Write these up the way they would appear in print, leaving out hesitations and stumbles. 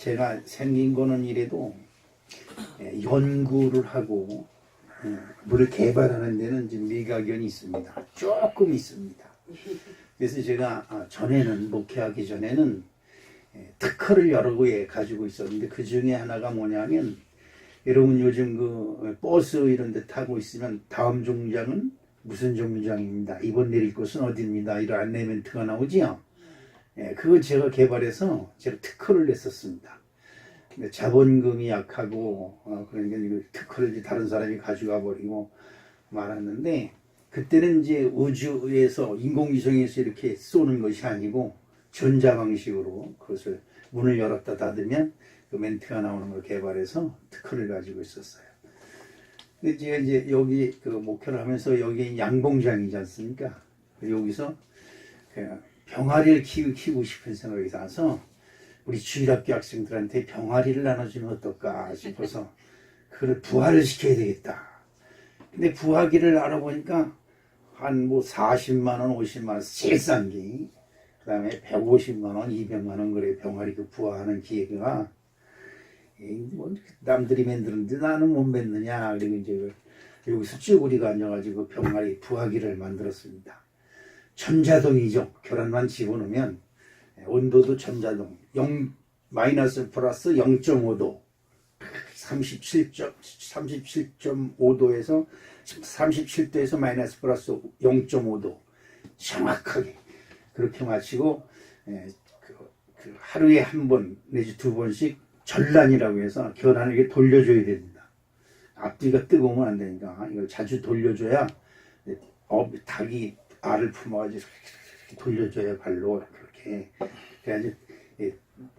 제가 생긴 거는 이래도 연구를 하고 물을 개발하는 데는 지금 미가견이 있습니다. 조금 있습니다. 그래서 제가 전에는 목회하기 전에는 특허를 여러 개 가지고 있었는데 그 중에 하나가 뭐냐면 여러분 요즘 그 버스 이런 데 타고 있으면 다음 정류장은 무슨 정류장입니다. 이번 내릴 곳은 어디입니다. 이런 안내 멘트가 나오지요. 그걸 제가 개발해서 제가 특허를 냈었습니다. 근데 자본금이 약하고 그러니까 이거 특허를 이제 다른 사람이 가져가 버리고 말았는데 그때는 이제 우주에서 인공위성에서 이렇게 쏘는 것이 아니고 전자 방식으로 그것을 문을 열었다 닫으면 그 멘트가 나오는 걸 개발해서 특허를 가지고 있었어요. 근데 제가 이제 여기 그 목회를 하면서 여기 양봉장이지 않습니까? 여기서 병아리를 키우고 싶은 생각이 나서 우리 주일학교 학생들한테 병아리를 나눠주면 어떨까 싶어서 그걸 부화를 시켜야 되겠다. 근데 부화기를 알아보니까 한 뭐 40만 원, 50만 원 제일 싼 게, 그 다음에 150만 원, 200만 원 그래 병아리 그 부화하는 기계가 뭐 남들이 만드는데 나는 못 만드냐. 그리고 이제 여기서 쭈구리가 앉아가지고 병아리 부화기를 만들었습니다. 전자동이죠. 계란만 집어넣으면 온도도 전자동 마이너스 플러스 0.5도 37.5도에서 37도에서 마이너스 플러스 0.5도 정확하게 그렇게 마치고 그 하루에 한 번 내지 두 번씩 전란이라고 해서 계란을 이렇게 돌려줘야 됩니다. 앞뒤가 뜨거우면 안 되니까 이걸 자주 돌려줘야 닭이 알을 품어가지고 이렇게 돌려줘야 발로 그렇게 그래야지.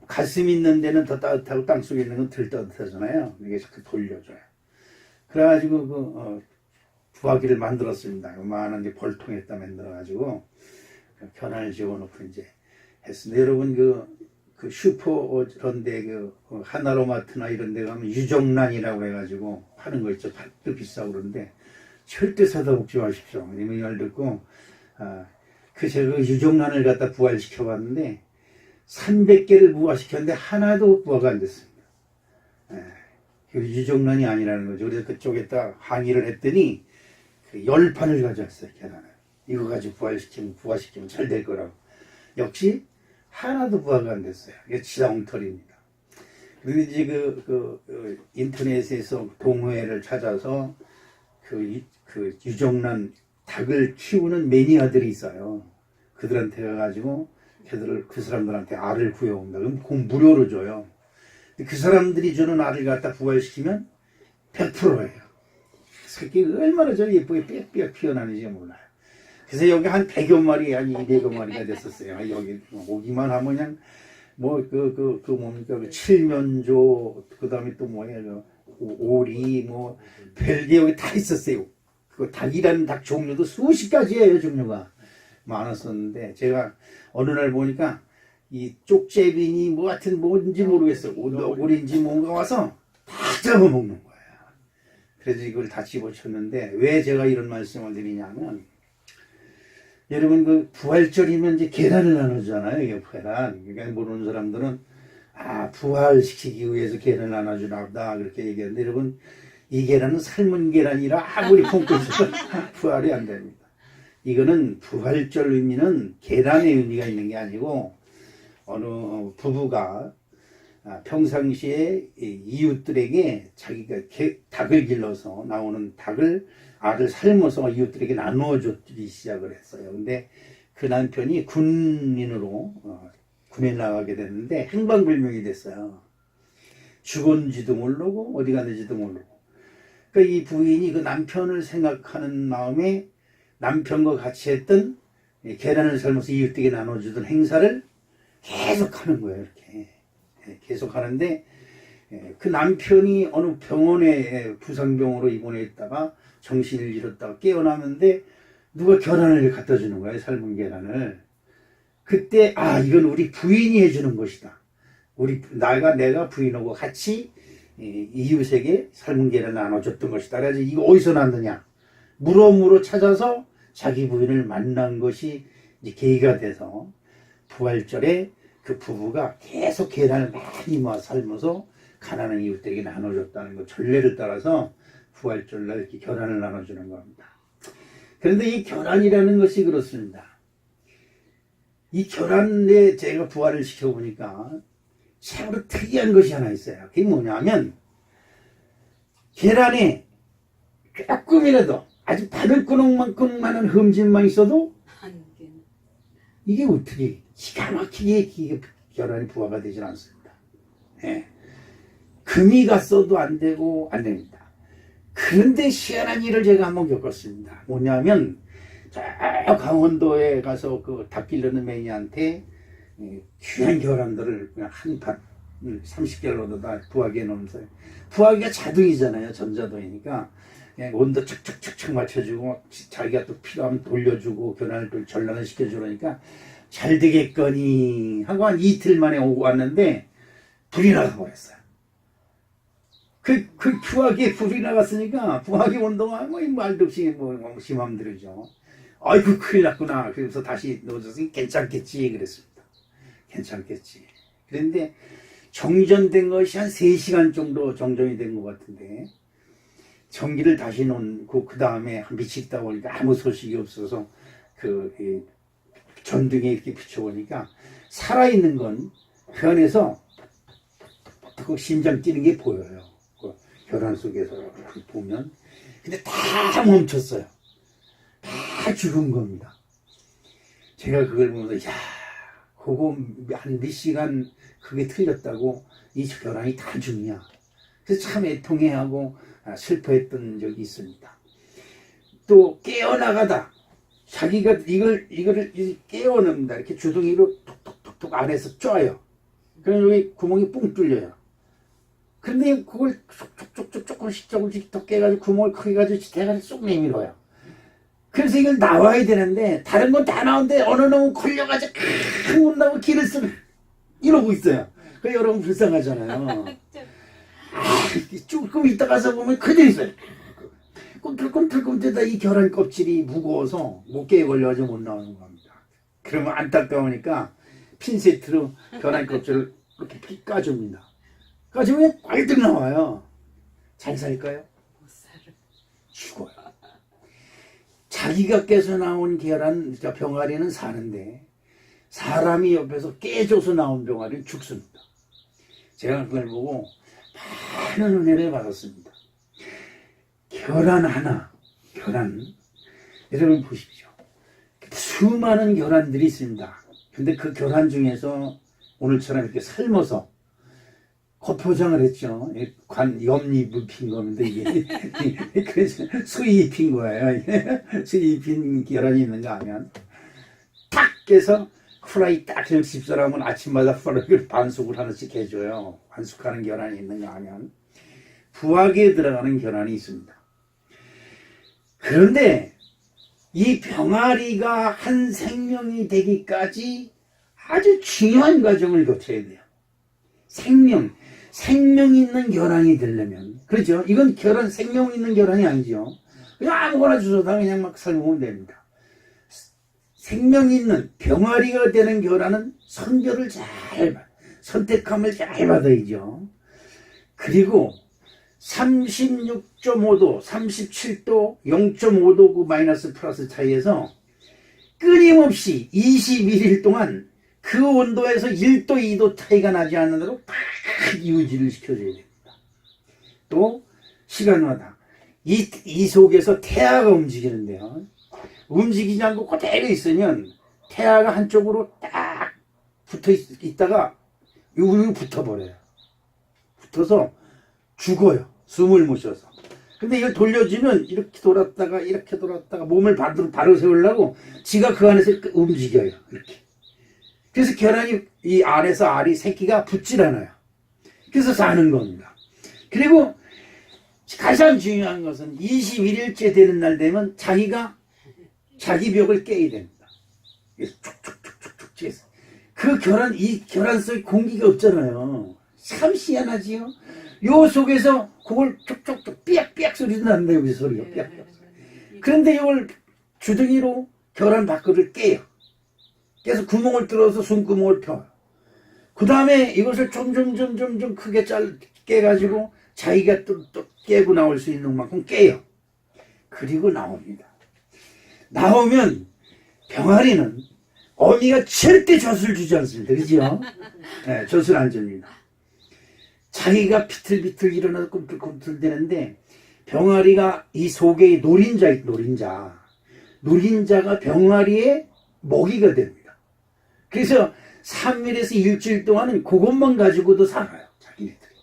가슴 있는 데는 더 따뜻하고 땅속에 있는 건 덜 따뜻하잖아요. 이게 자꾸 돌려줘요. 그래가지고 부화기를 만들었습니다. 요만한 게 벌통에다 만들어가지고 계란을 집어넣고 이제 했습니다. 여러분 그 슈퍼 그런데 하나로마트나 이런 데 가면 유정란이라고 해가지고 파는 거 있죠. 팥도 비싸고 그런데 절대 사다 먹지 마십시오. 이 말 듣고 제가 유정란을 갖다 부활시켜 봤는데 300개를 부화시켰는데 하나도 부화가 안 됐습니다. 유정란이 아니라는 거죠. 그래서 그쪽에다 항의를 했더니 10판을 가져왔어요. 계란을. 이거 가지고 부화시키면 잘 될 거라고. 역시 하나도 부화가 안 됐어요. 이게 지하 엉터리입니다. 그리고 이제 인터넷에서 동호회를 찾아서 그 유정란 닭을 키우는 매니아들이 있어요. 그들한테 가가지고 그 사람들한테 알을 구해온다. 그럼 그 무료로 줘요. 그 사람들이 주는 알을 갖다 부활시키면 100%예요. 새끼가 얼마나 저 예쁘게 빽빽 피어나는지 몰라요. 그래서 여기 한 100여 마리, 아니 200여 마리가 됐었어요. 여기 오기만 하면 그냥 뭡니까, 칠면조, 그 다음에 또 뭐예요, 오리, 별게 여기 다 있었어요. 그 닭이라는 닭 종류도 수십 가지예요, 종류가. 많았었는데 제가 어느 날 보니까 이 쪽제비니 뭐 하여튼 뭔지 모르겠어. 오리인지 뭔가 와서 다 잡아먹는 거야. 그래서 이걸 다 집어쳤는데 왜 제가 이런 말씀을 드리냐면 여러분 부활절이면 이제 계란을 나누잖아요. 이게 계란. 그러니까 모르는 사람들은 부활시키기 위해서 계란을 나눠주나 보다 그렇게 얘기하는데 여러분 이 계란은 삶은 계란이라 아무리 품고 있어도 부활이 안 됩니다. 이거는 부활절 의미는 계란의 의미가 있는 게 아니고 어느 부부가 평상시에 이웃들에게 자기가 닭을 길러서 나오는 알을 삶아서 이웃들에게 나누어 줬기 시작을 했어요. 근데 그 남편이 군인으로 군에 나가게 됐는데 행방불명이 됐어요. 죽었는지도 모르고 어디 갔는지도 모르고. 그러니까 이 부인이 그 남편을 생각하는 마음에 남편과 같이 했던 계란을 삶아서 이웃에게 나눠주던 행사를 계속 하는 거예요. 이렇게 계속 하는데 그 남편이 어느 병원에 부상병으로 입원해 있다가 정신을 잃었다가 깨어나는데 누가 계란을 갖다 주는 거예요. 삶은 계란을. 그때 이건 우리 부인이 해주는 것이다. 내가 부인하고 같이 이웃에게 삶은 계란을 나눠줬던 것이다. 그래서 이거 어디서 났느냐? 물어물어 찾아서 자기 부인을 만난 것이 이제 계기가 돼서 부활절에 그 부부가 계속 계란을 많이 모아 삶아서 가난한 이웃들에게 나눠줬다는 거, 전례를 따라서 부활절날 이렇게 계란을 나눠주는 겁니다. 그런데 이 계란이라는 것이 그렇습니다. 이 계란에 제가 부활을 시켜보니까 참으로 특이한 것이 하나 있어요. 그게 뭐냐면 계란에 조금이라도 아주 바늘구멍만큼 흠집만 있어도 이게 어떻게 기가 막히게 계란이 부화가 되질 않습니다. 예. 금이 갔어도 안 되고 안 됩니다. 그런데 희한한 일을 제가 한번 겪었습니다. 뭐냐면 저 강원도에 가서 그 닭 기르는 매니아한테 귀한 계란들을 그냥 한 판 30개로도 다 부화기에 넣으면서, 부화기가 자동이잖아요. 전자동이니까 온도 척척척척 맞춰주고 자기가 또 필요하면 돌려주고 계란을 또 전란을 시켜주니까 잘 되겠거니 하고 한 이틀 만에 오고 왔는데 불이 나가버렸어요. 그 부화기에 불이 나갔으니까 부화기 온도가 뭐 말도 없이 뭐 심하면 들죠. 아이고 큰일 났구나. 그래서 다시 넣어줘서 괜찮겠지 그랬습니다. 괜찮겠지. 그런데 정전된 것이 한 3시간 정도 정전이 된 것 같은데 전기를 다시 놓고 그 다음에 미치 있다 보니까 아무 소식이 없어서 그 전등에 이렇게 비춰보니까 살아있는 건 그 안에서 그 심장 뛰는 게 보여요. 그 계란 속에서 보면. 근데 다 멈췄어요. 다 죽은 겁니다. 제가 그걸 보면서 야, 그거 한 몇 시간 그게 틀렸다고 이 계란이 다 죽냐. 그래서 참 애통해하고 슬퍼했던 적이 있습니다. 또 깨어나가다 자기가 이거를 깨어납니다. 이렇게 주둥이로 톡톡톡톡 안에서 쪄요. 그럼 여기 구멍이 뻥 뚫려요. 근데 그걸 조금씩 더 깨가지고 구멍을 크게 가지고 대가리 쏙 내밀어요. 그래서 이걸 나와야 되는데 다른 건 다 나오는데 어느 놈은 걸려가지고 못 나오고 길을 쓰고 이러고 있어요. 그 여러분 불쌍하잖아요. 조금 있다 가서 보면 그대로 있어요. 꿈틀꿈틀 이 계란 껍질이 무거워서 목깨에 걸려가지고 못 나오는 겁니다. 그러면 안타까우니까 핀세트로 계란 껍질을 이렇게 까줍니다. 까주면 꼴등 나와요. 잘 살까요? 못 살아. 죽어요. 자기가 깨서 나온 계란 병아리는 사는데 사람이 옆에서 깨줘서 나온 병아리는 죽습니다. 제가 그걸 보고 많은 은혜를 받았습니다. 계란 하나, 여러분 보십시오. 수많은 계란들이 있습니다. 근데 그 계란 중에서 오늘처럼 이렇게 삶아서 겉포장을 했죠. 옆잎을 입힌 겁니다, 이게. 그래서 수이 입힌 거예요. 수이 입힌 계란이 있는가 하면 탁 깨서 후라이 딱 집사람은 아침마다 후라이를 반숙을 하나씩 해줘요. 반숙하는 계란이 있는가 하면 부화기에 들어가는 계란이 있습니다. 그런데 이 병아리가 한 생명이 되기까지 아주 중요한 과정을 거쳐야 돼요. 생명 있는 계란이 되려면, 그렇죠? 이건 생명 있는 계란이 아니죠. 그냥 아무거나 주워다 그냥 막 삶으면 됩니다. 생명 있는 병아리가 되는 계란은 선택함을 잘 받아야죠. 그리고 36.5도, 37도, 0.5도 그 마이너스 플러스 차이에서 끊임없이 21일 동안 그 온도에서 1도, 2도 차이가 나지 않는 대로 팍 유지를 시켜줘야 됩니다. 또 시간마다 이 속에서 태아가 움직이는데요. 움직이지 않고 그대로 있으면 태아가 한쪽으로 딱 붙어 있다가 여기로 붙어버려요. 붙어서 죽어요. 숨을 못 쉬어서. 근데 이걸 돌려주면 이렇게 돌았다가 몸을 바로 세우려고 지가 그 안에서 움직여요. 이렇게. 그래서 계란이 이 안에서 알이 새끼가 붙질 않아요. 그래서 사는 겁니다. 그리고 가장 중요한 것은 21일째 되는 날 되면 자기 벽을 깨야 됩니다. 툭툭툭툭툭 째서. 이 계란 속에 공기가 없잖아요. 참 희한하지요? 요 속에서 그걸 툭툭툭 삐약삐약 소리도 난다, 여기 소리가. 삐약삐약. 그런데 이걸 주둥이로 계란 밖을 깨요. 깨서 구멍을 뚫어서 숨구멍을 펴요. 그 다음에 이것을 점점 크게 깨가지고 자기가 또 깨고 나올 수 있는 만큼 깨요. 그리고 나옵니다. 나오면 병아리는 어미가 절대 젖을 주지 않습니다. 그죠? 네, 젖을 안 줍니다. 자기가 비틀비틀 일어나서 꿈틀꿈틀 대는데 병아리가 이 속에 노린자가 병아리의 먹이가 됩니다. 그래서 3일에서 일주일 동안은 그것만 가지고도 살아요. 자기네들이.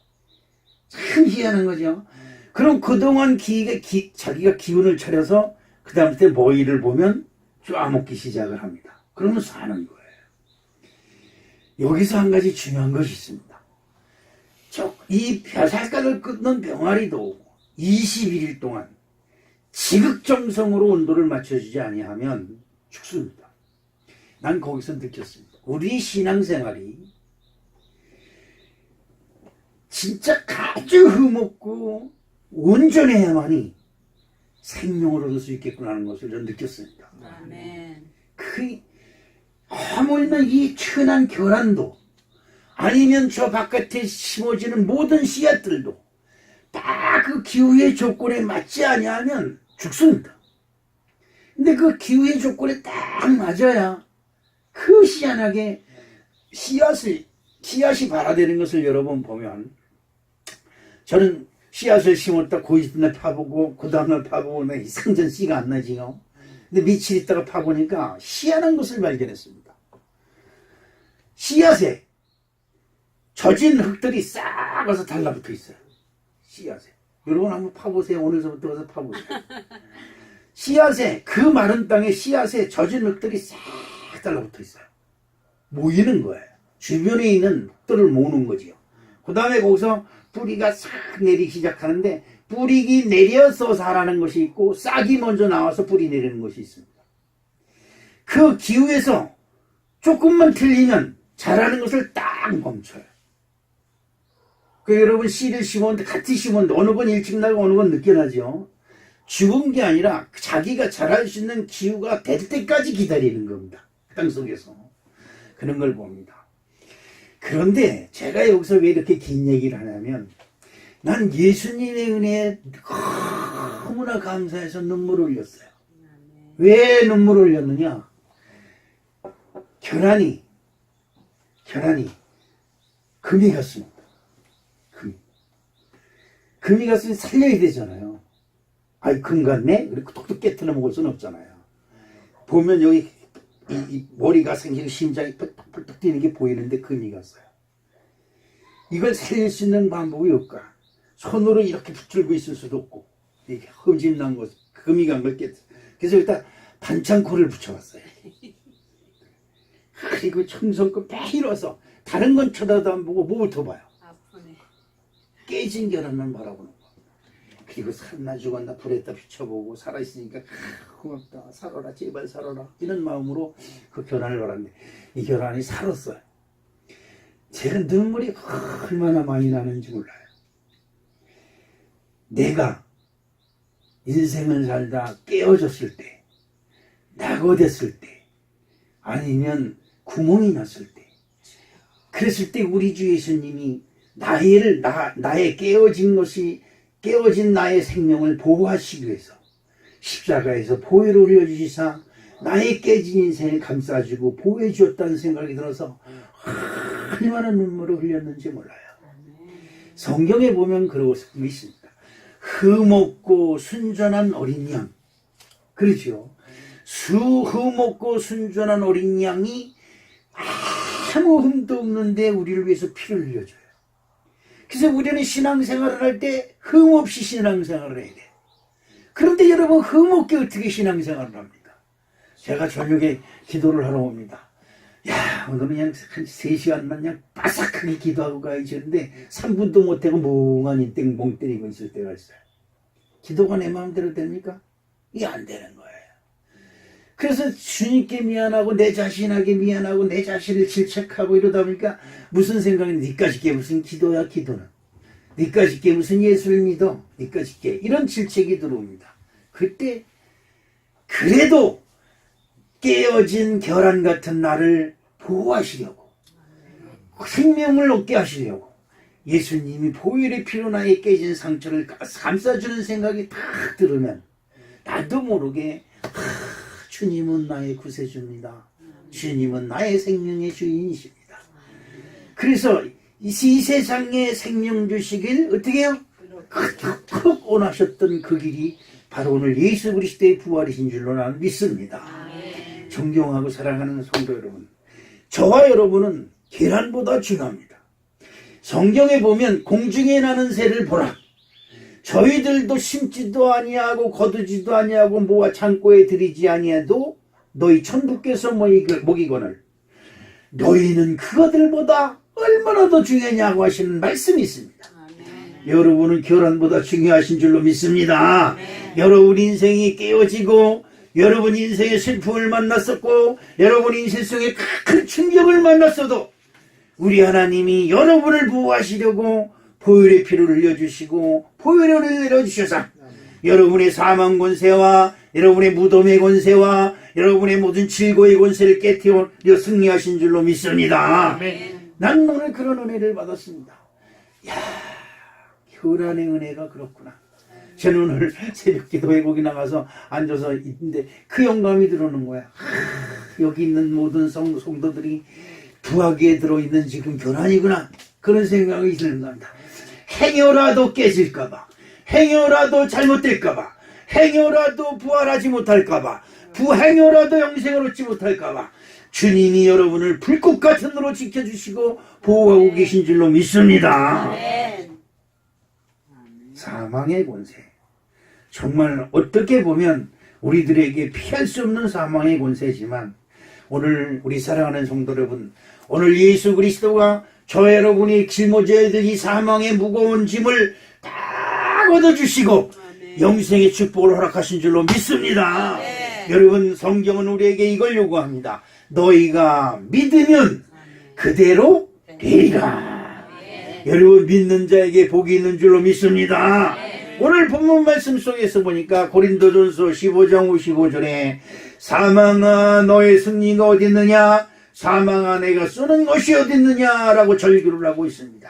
참 희한한 거죠. 그럼 그동안 자기가 기운을 차려서 그 다음부터 먹이를 보면 쪼아먹기 시작을 합니다. 그러면 사는 거예요. 여기서 한 가지 중요한 것이 있습니다. 이 벼살가를 끊는 병아리도 21일 동안 지극정성으로 온도를 맞춰주지 아니하면 죽습니다. 난 거기서 느꼈습니다. 우리 신앙생활이 진짜 아주 흠없고 온전해야만이 생명을 얻을 수 있겠구나 하는 것을 저는 느꼈습니다. 아멘. 하물며 이 천한 결란도 아니면 저 바깥에 심어지는 모든 씨앗들도 딱 그 기후의 조건에 맞지 아니하면 죽습니다. 근데 그 기후의 조건에 딱 맞아야 그 희한하게 씨앗이 발화되는 것을 여러분 보면, 저는 씨앗을 심었다 그 이튿날 파보고 그 다음날 파보고 생전 씨가 안 나지요. 근데 며칠 있다가 파보니까 희한한 것을 발견했습니다. 씨앗에 젖은 흙들이 싹 와서 달라붙어 있어요. 씨앗에. 여러분 한번 파보세요. 오늘서부터 와서 파보세요. 씨앗에, 그 마른 땅에 씨앗에 젖은 흙들이 싹 달라붙어 있어요. 모이는 거예요. 주변에 있는 흙들을 모으는 거지요. 그 다음에 거기서 뿌리가 싹 내리기 시작하는데, 뿌리기 내려서 자라는 것이 있고 싹이 먼저 나와서 뿌리 내리는 것이 있습니다. 그 기후에서 조금만 틀리면 자라는 것을 딱 멈춰요. 여러분 씨를 심었는데 같이 심었는데 어느 건 일찍 나고 어느 건 늦게 나죠. 죽은 게 아니라 자기가 자랄 수 있는 기후가 될 때까지 기다리는 겁니다. 땅 속에서. 그런 걸 봅니다. 그런데 제가 여기서 왜 이렇게 긴 얘기를 하냐면, 난 예수님의 은혜에 너무나 감사해서 눈물을 흘렸어요. 왜 눈물을 흘렸느냐? 결란이 금이 갔습니다. 금이 갔으면 살려야 되잖아요. 아이, 금 같네? 그리고 톡톡 깨트려 먹을 수는 없잖아요. 보면 여기 이 머리가 생기고 심장이 펄떡펄떡 뛰는 게 보이는데 금이 갔어요. 이걸 살릴 수 있는 방법이 없까? 손으로 이렇게 붙들고 있을 수도 없고, 이렇게 흠집난 것, 금이 간 걸 깨트. 그래서 일단 반창고를 붙여봤어요. 그리고 청성껏 매일 와서 다른 건 쳐다도 안 보고 뭐부터 봐요. 아프네. 깨진 결함만 바라보는 거. 그리고 살나 죽었나 불에다 비춰보고, 살아있으니까 고맙다, 살아라, 제발 살아라, 이런 마음으로 그 결함을 바랐는데, 이 결함이 살았어요. 제가 눈물이 얼마나 많이 나는지 몰라요. 내가 인생을 살다 깨어졌을 때, 낙오됐을 때, 아니면 구멍이 났을 때, 그랬을 때 우리 주 예수님이 나의 깨어진 나의 생명을 보호하시기 위해서 십자가에서 보혈을 흘려주시사 나의 깨진 인생을 감싸주고 보호해 주었다는 생각이 들어서 얼마나 눈물을 흘렸는지 몰라요. 성경에 보면 그러고 있습니다. 흠없고 순전한 어린 양. 그렇죠. 흠없고 순전한 어린 양이 아무 흠도 없는데 우리를 위해서 피를 흘려줘요. 그래서 우리는 신앙생활을 할 때 흠없이 신앙생활을 해야 돼. 그런데 여러분, 흠없게 어떻게 신앙생활을 합니까? 제가 저녁에 기도를 하러 옵니다. 야, 오늘은 그냥 한 3시간만 그냥 바삭하게 기도하고 가야지. 근데 3분도 못하고 멍하니 땡봉 때리고 있을 때가 있어요. 기도가 내 마음대로 됩니까? 이게 안 되는 거예요. 그래서 주님께 미안하고 내 자신에게 미안하고 내 자신을 질책하고 이러다 보니까 무슨 생각이, 니까지 게 무슨 기도야, 기도는. 니까지 게 무슨 예수를 믿어, 니까지 게, 이런 질책이 들어옵니다. 그때 그래도 깨어진 결란 같은 나를 보호하시려고 생명을 얻게 하시려고 예수님이 보혈의 피로 나의 깨진 상처를 감싸주는 생각이 딱 들으면 나도 모르게 주님은 나의 구세주입니다. 주님은 나의 생명의 주인이십니다. 그래서 이 세상에 생명 주시길 어떻게 해요? 크크 원하셨던 그 길이 바로 오늘 예수 그리스도의 부활이신 줄로 나는 믿습니다. 존경하고 사랑하는 성도 여러분, 저와 여러분은 계란보다 중요합니다. 성경에 보면 공중에 나는 새를 보라. 저희들도 심지도 아니하고 거두지도 아니하고 모아 창고에 들이지 아니해도 너희 천부께서 먹이거늘 너희는 그것들보다 얼마나 더 중요하냐고 하시는 말씀이 있습니다. 여러분은 계란보다 중요하신 줄로 믿습니다. 여러분 인생이 깨어지고 여러분 인생의 슬픔을 만났었고 여러분 인생 속에 큰 충격을 만났어도 우리 하나님이 여러분을 보호하시려고 보혈의 피를 흘려주시고 보혈을 내려주셔서 여러분의 사망 권세와 여러분의 무덤의 권세와 여러분의 모든 질고의 권세를 깨뜨려 승리하신 줄로 믿습니다. 난 오늘 그런 은혜를 받았습니다. 이야, 교란의 은혜가 그렇구나. 저는 오늘 새벽 기도회 거기 나가서 앉아서 있는데 그 영감이 들어오는 거야. 여기 있는 모든 성도들이 부하기에 들어있는 지금 교란이구나. 그런 생각이 드는 겁니다. 행여라도 깨질까봐, 행여라도 잘못될까봐, 행여라도 부활하지 못할까봐, 부행여라도 영생을 얻지 못할까봐 주님이 여러분을 불꽃 같은 으로 지켜주시고 보호하고 계신 줄로 믿습니다. 사망의 권세, 정말 어떻게 보면 우리들에게 피할 수 없는 사망의 권세지만 오늘 우리 사랑하는 성도 여러분, 오늘 예수 그리스도가 저 여러분이 짊어져야 될 이 사망의 무거운 짐을 다 얻어주시고 영생의 축복을 허락하신 줄로 믿습니다. 여러분, 성경은 우리에게 이걸 요구합니다. 너희가 믿으면 그대로 되리라. 여러분, 믿는 자에게 복이 있는 줄로 믿습니다. 오늘 본문 말씀 속에서 보니까 고린도전서 15장 55절에 사망아 너의 승리가 어디 있느냐, 사망아 내가 쏘는 것이 어디 있느냐라고 절규를 하고 있습니다.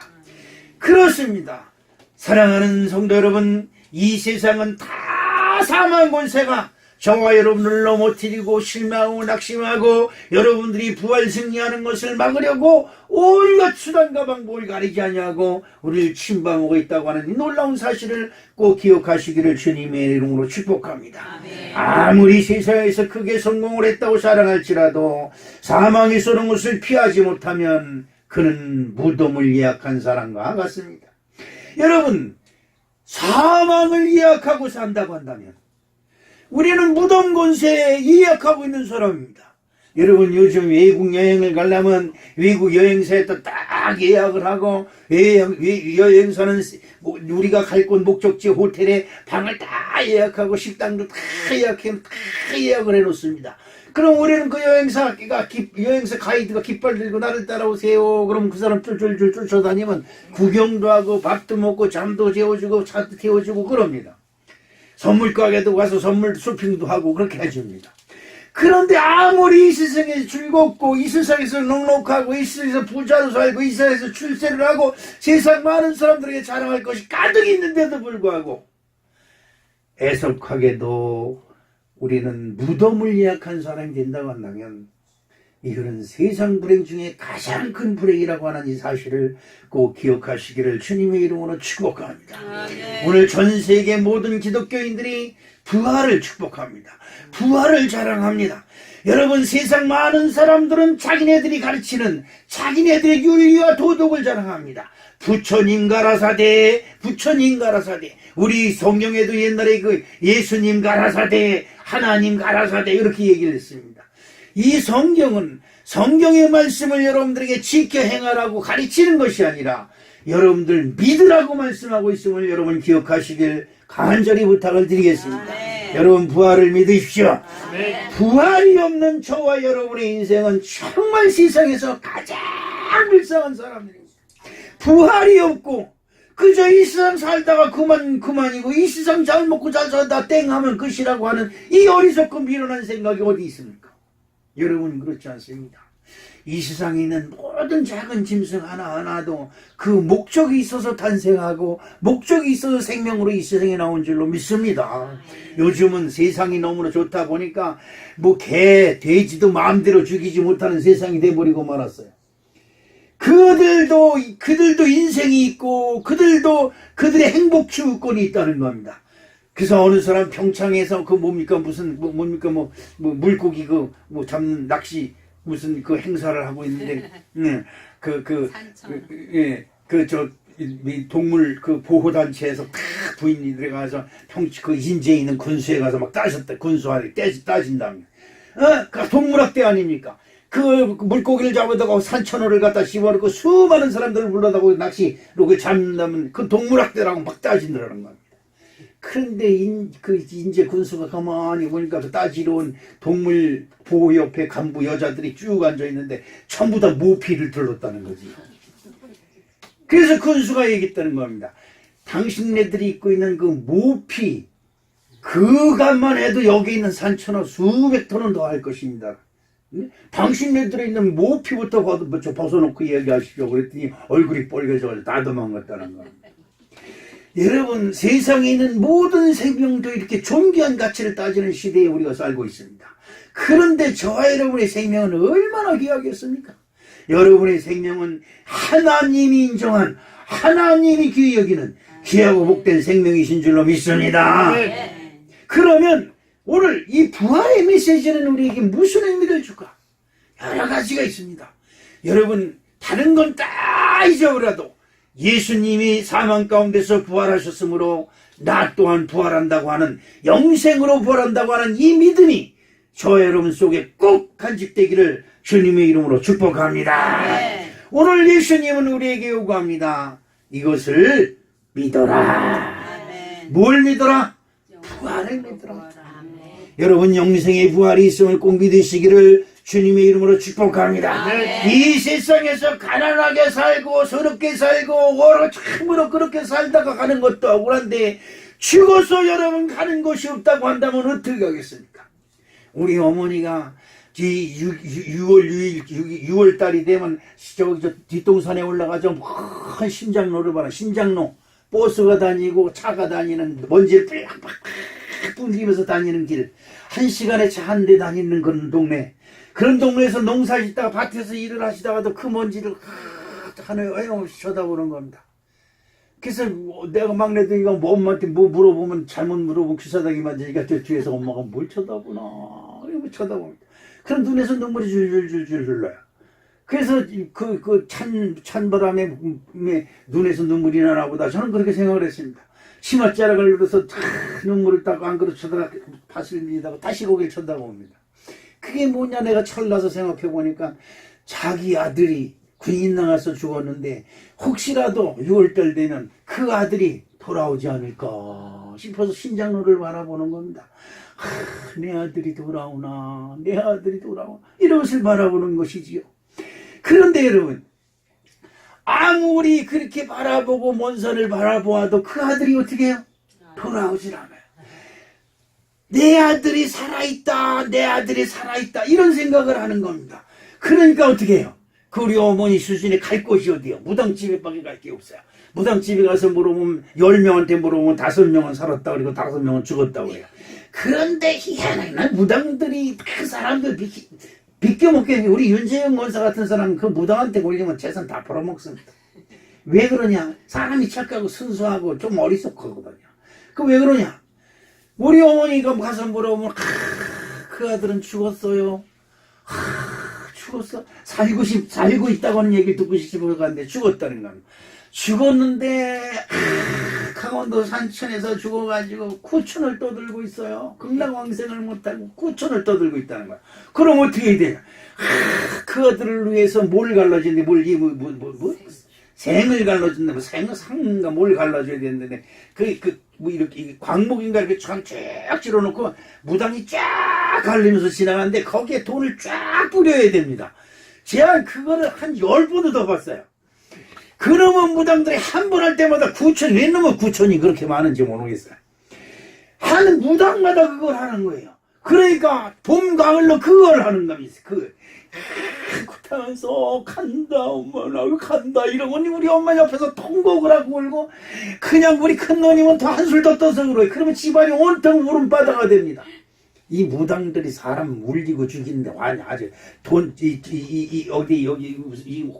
그렇습니다. 사랑하는 성도 여러분, 이 세상은 다 사망 권세가 저와 여러분을 넘어뜨리고 실망하고 낙심하고 여러분들이 부활 승리하는 것을 막으려고 온갖 수단과 방법을 가리지 아니하고 우리를 침범하고 있다고 하는 이 놀라운 사실을 꼭 기억하시기를 주님의 이름으로 축복합니다. 아무리 세상에서 크게 성공을 했다고 자랑할지라도 사망이 쏘는 것을 피하지 못하면 그는 무덤을 예약한 사람과 같습니다. 여러분, 사망을 예약하고 산다고 한다면 우리는 무덤 권세에 예약하고 있는 사람입니다. 여러분, 요즘 외국 여행을 가려면 외국 여행사에다 딱 예약을 하고 여행사는 우리가 갈 곳 목적지 호텔에 방을 다 예약하고 식당도 다 예약을 해놓습니다. 그럼 우리는 그 여행사 가이드가 깃발 들고 나를 따라오세요. 그럼 그 사람 쫄쫄쫄 쫓아다니면 구경도 하고 밥도 먹고 잠도 재워주고 차도 태워주고 그럽니다. 선물 가게도 가서 선물 쇼핑도 하고 그렇게 해줍니다. 그런데 아무리 이 세상에 즐겁고 이 세상에서 넉넉하고 이 세상에서 부자로 살고 이 세상에서 출세를 하고 세상 많은 사람들에게 자랑할 것이 가득 있는데도 불구하고 애석하게도 우리는 무덤을 예약한 사람이 된다고 한다면 이거는 세상 불행 중에 가장 큰 불행이라고 하는 이 사실을 꼭 기억하시기를 주님의 이름으로 축복합니다. 오늘 전 세계 모든 기독교인들이 부활을 축복합니다. 부활을 자랑합니다. 여러분, 세상 많은 사람들은 자기네들이 가르치는 자기네들의 윤리와 도덕을 자랑합니다. 부처님 가라사대, 부처님 가라사대. 우리 성경에도 옛날에 그 예수님 가라사대, 하나님 가라사대 이렇게 얘기를 했습니다. 이 성경은 성경의 말씀을 여러분들에게 지켜 행하라고 가르치는 것이 아니라 여러분들 믿으라고 말씀하고 있음을 여러분 기억하시길 간절히 부탁을 드리겠습니다. 여러분, 부활을 믿으십시오. 부활이 없는 저와 여러분의 인생은 정말 세상에서 가장 불쌍한 사람들입니다. 부활이 없고 그저 이 세상 살다가 그만이고 이 세상 잘 먹고 잘 살다 땡 하면 끝이라고 하는 이 어리석고 미련한 생각이 어디 있습니까? 여러분, 그렇지 않습니다. 이 세상에 있는 모든 작은 짐승 하나하나도 그 목적이 있어서 탄생하고 목적이 있어서 생명으로 이 세상에 나온 줄로 믿습니다. 요즘은 세상이 너무나 좋다 보니까 뭐 개, 돼지도 마음대로 죽이지 못하는 세상이 돼버리고 말았어요. 그들도 인생이 있고 그들도 그들의 행복 추구권이 있다는 겁니다. 그래서 어느 사람 평창에서 그 뭡니까 무슨 뭡니까 뭐 물고기 잡는 낚시 무슨 그 행사를 하고 있는데 동물 그 보호단체에서 다 부인들이 가서 그 인제에 있는 군수에 가서 막 따졌다. 군수한테 따진다며. 그 동물학대 아닙니까? 그 물고기를 잡아다가 산천어를 갖다 씹어놓고 수많은 사람들을 불러다가 낚시로 그 잡는다면 그 동물학대라고 막 따진다는 겁니다. 그런데 인제 군수가 가만히 보니까 그 따지러 온 동물 보호협회 간부 여자들이 쭉 앉아있는데 전부 다 모피를 들렀다는 거지. 그래서 군수가 얘기했다는 겁니다. 당신네들이 입고 있는 그 모피 그것만 해도 여기 있는 산천어 수백 톤은 더 할 것입니다. 당신네들이 있는 모피부터 벗어놓고 얘기하십시오. 그랬더니 얼굴이 빨개져서 다 도망갔다는 겁니다. 여러분, 세상에 있는 모든 생명도 이렇게 존귀한 가치를 따지는 시대에 우리가 살고 있습니다. 그런데 저와 여러분의 생명은 얼마나 귀하겠습니까? 여러분의 생명은 하나님이 인정한, 하나님이 귀히 여기는 귀하고 복된 생명이신 줄로 믿습니다. 네. 그러면 오늘 이 부활의 메시지는 우리에게 무슨 의미를 줄까? 여러 가지가 있습니다. 여러분, 다른 건 다 잊어버려도 예수님이 사망 가운데서 부활하셨으므로 나 또한 부활한다고 하는, 영생으로 부활한다고 하는 이 믿음이 저와 여러분 속에 꼭 간직되기를 주님의 이름으로 축복합니다. 네. 오늘 예수님은 우리에게 요구합니다. 이것을 믿어라. 네. 뭘 믿어라? 부활을 믿어라. 네. 여러분, 영생의 부활이 있음을 꼭 믿으시기를 주님의 이름으로 축복합니다. 네. 이 세상에서 가난하게 살고 서럽게 살고 참으로 그렇게 살다가 가는 것도 억울한데 죽어서 여러분 가는 곳이 없다고 한다면 어떻게 하겠습니까? 우리 어머니가 6월 달이 되면 저 뒷동산에 올라가서 큰 심장로를 봐라. 심장로 버스가 다니고 차가 다니는 먼지를 빡빡 뿌리면서 다니는 길, 1시간에 차 한 대 다니는 그런 동네, 그런 동네에서 농사 짓다가 밭에서 일을 하시다가도 그 먼지를 하늘 어김없이 쳐다보는 겁니다. 그래서 내가 막내들이가 엄마한테 뭐 물어보면 잘못 물어보면 귀사닥이 맞으니까 저 뒤에서 엄마가 뭘 쳐다보나 이러고 쳐다봅니다. 그럼 눈에서 눈물이 줄줄줄줄 흘러요. 그래서 그 찬바람에 눈에서 눈물이 나나 보다 저는 그렇게 생각을 했습니다. 치맛자락을 눌러서 눈물을 닦고 안 그릇 쳐다가 밭을 밀다가 다시 고개를 쳐다봅니다. 그게 뭐냐 내가 철나서 생각해 보니까 자기 아들이 군인 나가서 죽었는데 혹시라도 6월달 되면 그 아들이 돌아오지 않을까 싶어서 심장로를 바라보는 겁니다. 내 아들이 돌아오나, 내 아들이 돌아오나, 이것을 바라보는 것이지요. 그런데 여러분, 아무리 그렇게 바라보고 먼 산을 바라보아도 그 아들이 어떻게 해요? 돌아오질 않아요. 내 아들이 살아있다, 내 아들이 살아있다, 이런 생각을 하는 겁니다. 그러니까 어떻게 해요? 그 우리 어머니 수준에 갈 곳이 어디요? 무당집에밖에 갈 게 없어요. 무당집에 가서 물어보면 10명한테 물어보면 5명은 살았다 그리고 5명은 죽었다고 해요. 그런데 희한하게 무당들이 그 사람들 비껴먹게, 우리 윤재영 권사 같은 사람은 그 무당한테 걸리면 재산 다 벌어먹습니다. 왜 그러냐? 사람이 착하고 순수하고 좀 어리석거든요. 그 왜 그러냐? 우리 어머니가 가서 물어보면 그 아들은 죽었어요. 죽었어. 살고 있다고 하는 얘기를 듣고 싶어서 갔는데 죽었다는 겁니다. 죽었는데 강원도 산천에서 죽어가지고 구천을 떠들고 있어요. 극락왕생을 못하고 구천을 떠들고 있다는 거야. 그럼 어떻게 해야 돼요? 그 아들을 위해서 뭘 갈라주는데 생을 갈라준다, 상인가 뭘 갈라줘야 되는데 이렇게 광목인가 이렇게 쫙 찔러놓고 무당이 쫙 갈리면서 지나가는데 거기에 돈을 쫙 뿌려야 됩니다. 제가 그거를 한 10번도 더 봤어요. 그놈의 무당들이 한 번 할 때마다 9천, 왜 놈의 9천이 그렇게 많은지 모르겠어요. 하는 무당마다 그걸 하는 거예요. 그러니까 봄, 가을로 그걸 하는 겁니다. 하면서 간다 엄마 나 간다 이러고 우리 엄마 옆에서 통곡을 하고 울고 그냥 우리 큰누님은 더 한술 더 떠서 그래요. 그러면 집안이 온통 울음바다가 됩니다. 이 무당들이 사람 물리고 죽이는데 아주 어디 여기 이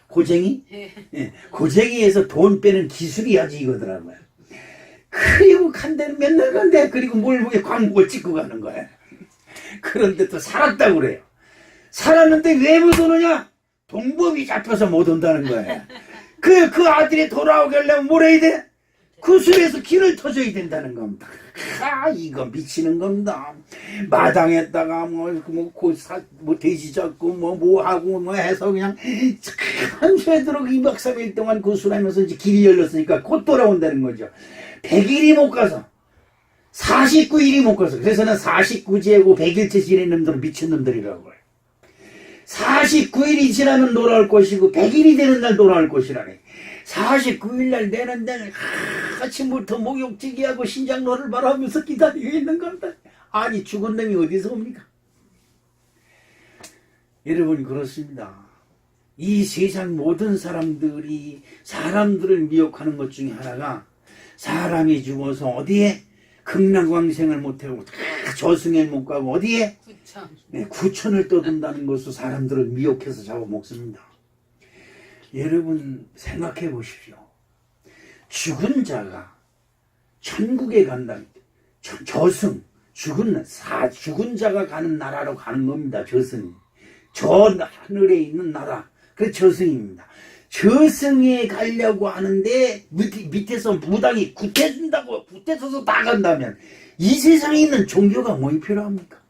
고쟁이? 예, 고쟁이에서 돈 빼는 기술이 아주 이거더라고요. 그리고 간대는 맨날 간대. 그리고 몰목에 광고를 찍고 가는 거야. 그런데 또 살았다고 그래요. 살았는데 왜 못 오느냐? 동법이 잡혀서 못 온다는 거예요. 그 아들이 돌아오려면 뭘 해야 돼? 그 술에서 길을 터져야 된다는 겁니다. 이거 미치는 겁니다. 마당에다가 뭐 돼지 잡고 뭐 하고 뭐 해서 그냥 한새도록 2박 3일 동안 그 술하면서 이제 길이 열렸으니까 곧 돌아온다는 거죠. 100일이 못 가서 49일이 못 가서 그래서는 49제고 100일째 지내는 놈들은 미친놈들이라고 해요. 49일이 지나면 돌아올 것이고 100일이 되는 날 돌아올 것이라네. 49일 날 되는 날 아침부터 목욕지기하고 신장로를 바라보면서 기다리고 있는 겁니다. 아니 죽은 놈이 어디서 옵니까? 여러분 그렇습니다. 이 세상 모든 사람들이 사람들을 미혹하는 것 중에 하나가 사람이 죽어서 어디에 극락왕생을 못하고 저승에 못 가고 어디에 구천을 떠든다는 것으로 사람들을 미혹해서 잡아먹습니다. 여러분 생각해 보십시오. 죽은 자가 천국에 간다면 저승 죽은 자가 가는 나라로 가는 겁니다. 저승 저 하늘에 있는 나라 그 저승입니다. 저승에 가려고 하는데 밑에서 무당이 구태준다고 구태서서 나간다면 이 세상에 있는 종교가 뭐이 필요합니까?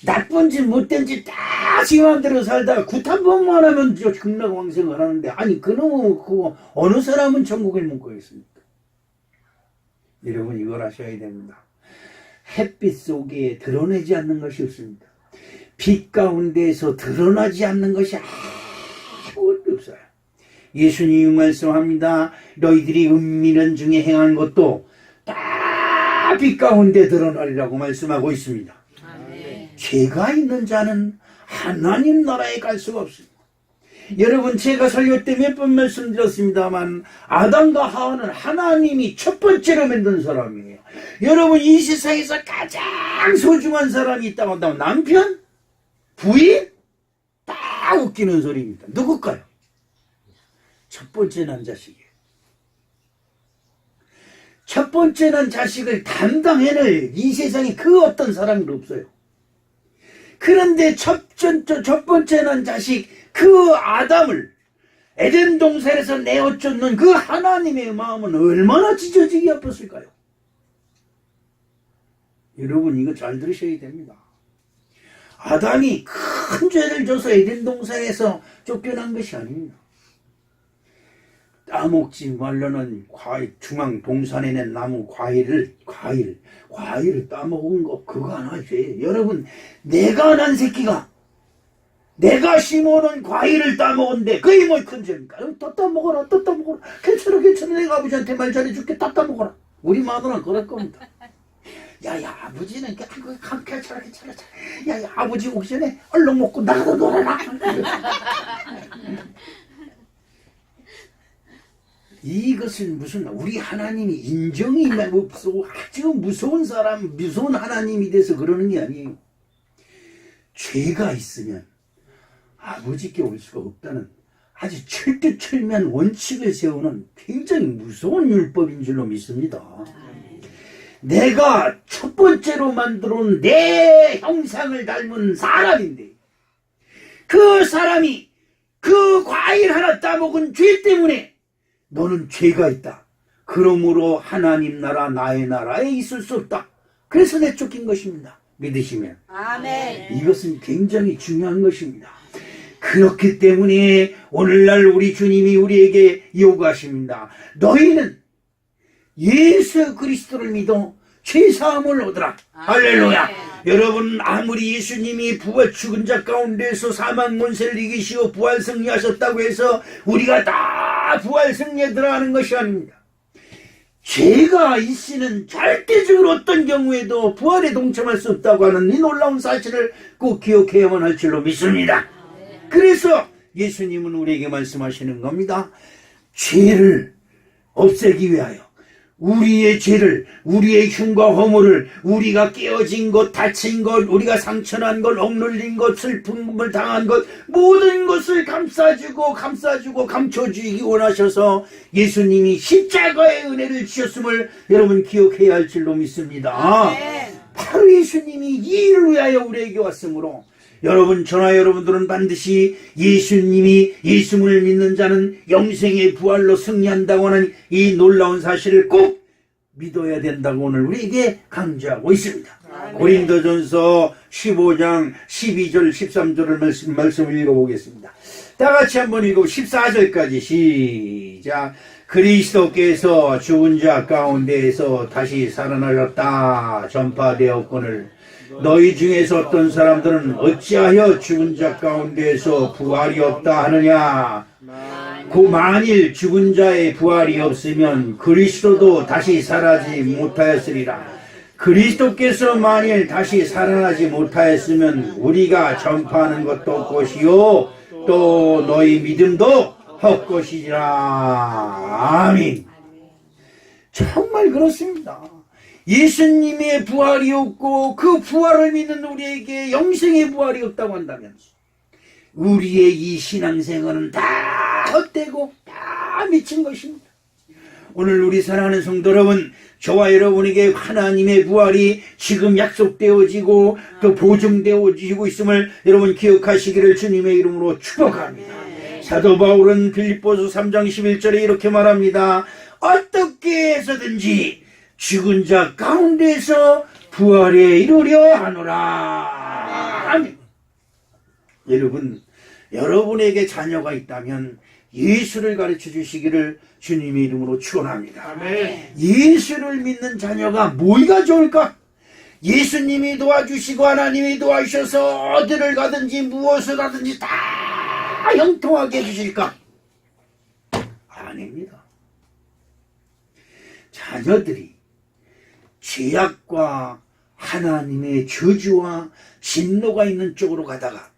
나쁜지 못된지 다 지 맘대로 살다가 굿 한 번만 하면 저 극락왕생을 하는데 아니 그놈은 그거 어느 사람은 천국에 못 가겠습니까? 여러분 이걸 아셔야 됩니다. 햇빛 속에 드러내지 않는 것이 없습니다. 빛 가운데에서 드러나지 않는 것이 아무것도 없어요. 예수님이 말씀합니다. 너희들이 은밀한 중에 행한 것도 다 빛 가운데 드러나리라고 말씀하고 있습니다. 아멘. 죄가 있는 자는 하나님 나라에 갈 수가 없습니다. 여러분 제가 설교 때 몇 번 말씀드렸습니다만 아담과 하와는 하나님이 첫 번째로 만든 사람이에요. 여러분 이 세상에서 가장 소중한 사람이 있다고 한다면 남편? 부인? 딱 웃기는 소리입니다. 누굴까요? 첫 번째 난 자식이에요. 첫 번째 난 자식을 담당해낼 이 세상에 그 어떤 사람도 없어요. 그런데 첫 번째 난 자식 그 아담을 에덴 동산에서 내어쫓는 그 하나님의 마음은 얼마나 찢어지게 아팠을까요? 여러분 이거 잘 들으셔야 됩니다. 아담이 큰 죄를 져서 에덴 동산에서 쫓겨난 것이 아닙니다. 따먹지 말라는 중앙 동산에 낸 나무 과일을 따먹은 거 그거 하나 죄. 여러분 내가 난 새끼가 내가 심어놓은 과일을 따먹었는데 그게 뭐 큰 죄입니까? 또 따먹어라 또 따먹어라 괜찮아 내가 아버지한테 말 잘해줄게 다 따먹어라. 우리 마누라는 그럴 겁니다. 야야 아버지는 괜찮아 야야 아버지 오기 전에 얼른 먹고 나가서 놀아라. 이것은 무슨 우리 하나님이 인정이 없어 아주 무서운 사람 무서운 하나님이 돼서 그러는 게 아니에요. 죄가 있으면 아버지께 올 수가 없다는 아주 철두철미한 원칙을 세우는 굉장히 무서운 율법인 줄로 믿습니다. 내가 첫 번째로 만들어온 내 형상을 닮은 사람인데 그 사람이 그 과일 하나 따먹은 죄 때문에 너는 죄가 있다. 그러므로 하나님 나라 나의 나라에 있을 수 없다. 그래서 내쫓긴 것입니다. 믿으시면 아멘. 이것은 굉장히 중요한 것입니다. 그렇기 때문에 오늘날 우리 주님이 우리에게 요구하십니다. 너희는 예수 그리스도를 믿어 죄사함을 얻으라. 할렐루야. 여러분 아무리 예수님이 죽은 자 가운데서 사망 문세를 이기시고 부활 승리하셨다고 해서 우리가 다 부활 승리에 들어가는 것이 아닙니다. 죄가 있이는 절대적으로 어떤 경우에도 부활에 동참할 수 없다고 하는 이 놀라운 사실을 꼭 기억해야만 할 줄로 믿습니다. 그래서 예수님은 우리에게 말씀하시는 겁니다. 죄를 없애기 위하여 우리의 죄를, 우리의 흉과 허물을, 우리가 깨어진 것, 다친 것, 우리가 상처난 것, 억눌린 것, 슬픔을 당한 것, 모든 것을 감싸주고 감춰주기 원하셔서 예수님이 십자가의 은혜를 주셨음을 여러분 기억해야 할 줄로 믿습니다. 바로 예수님이 이 일을 위하여 우리에게 왔으므로 여러분, 저나 여러분들은 반드시 예수님이 예수를 믿는 자는 영생의 부활로 승리한다고 하는 이 놀라운 사실을 꼭 믿어야 된다고 오늘 우리에게 강조하고 있습니다. 고린도전서 15장 12절 13절을 말씀을 읽어보겠습니다. 다 같이 한번 읽고 14절까지 시작. 그리스도께서 죽은 자 가운데에서 다시 살아나셨다 전파되었거늘 너희 중에서 어떤 사람들은 어찌하여 죽은 자 가운데에서 부활이 없다 하느냐. 만일 죽은 자의 부활이 없으면 그리스도도 다시 살아나지 못하였으리라. 그리스도께서 만일 다시 살아나지 못하였으면 우리가 전파하는 것도 헛것이요 또 너희 믿음도 헛것이지라. 아멘. 정말 그렇습니다. 예수님의 부활이 없고 그 부활을 믿는 우리에게 영생의 부활이 없다고 한다면 우리의 이 신앙생활은 다 헛되고 다 미친 것입니다. 오늘 우리 사랑하는 성도 여러분, 저와 여러분에게 하나님의 부활이 지금 약속되어지고 또 보증되어지고 있음을 여러분 기억하시기를 주님의 이름으로 축복합니다. 사도 바울은 빌립보서 3장 11절에 이렇게 말합니다. 어떻게 해서든지 죽은 자 가운데서 부활에 이르려 하노라. 아멘. 여러분, 여러분에게 자녀가 있다면 예수를 가르쳐 주시기를 주님의 이름으로 축원합니다. 아멘. 예수를 믿는 자녀가 뭐가 좋을까? 예수님이 도와주시고 하나님이 도와주셔서 어디를 가든지 무엇을 하든지 다 형통하게 해주실까? 아닙니다. 자녀들이 죄악과 하나님의 저주와 진노가 있는 쪽으로 가다가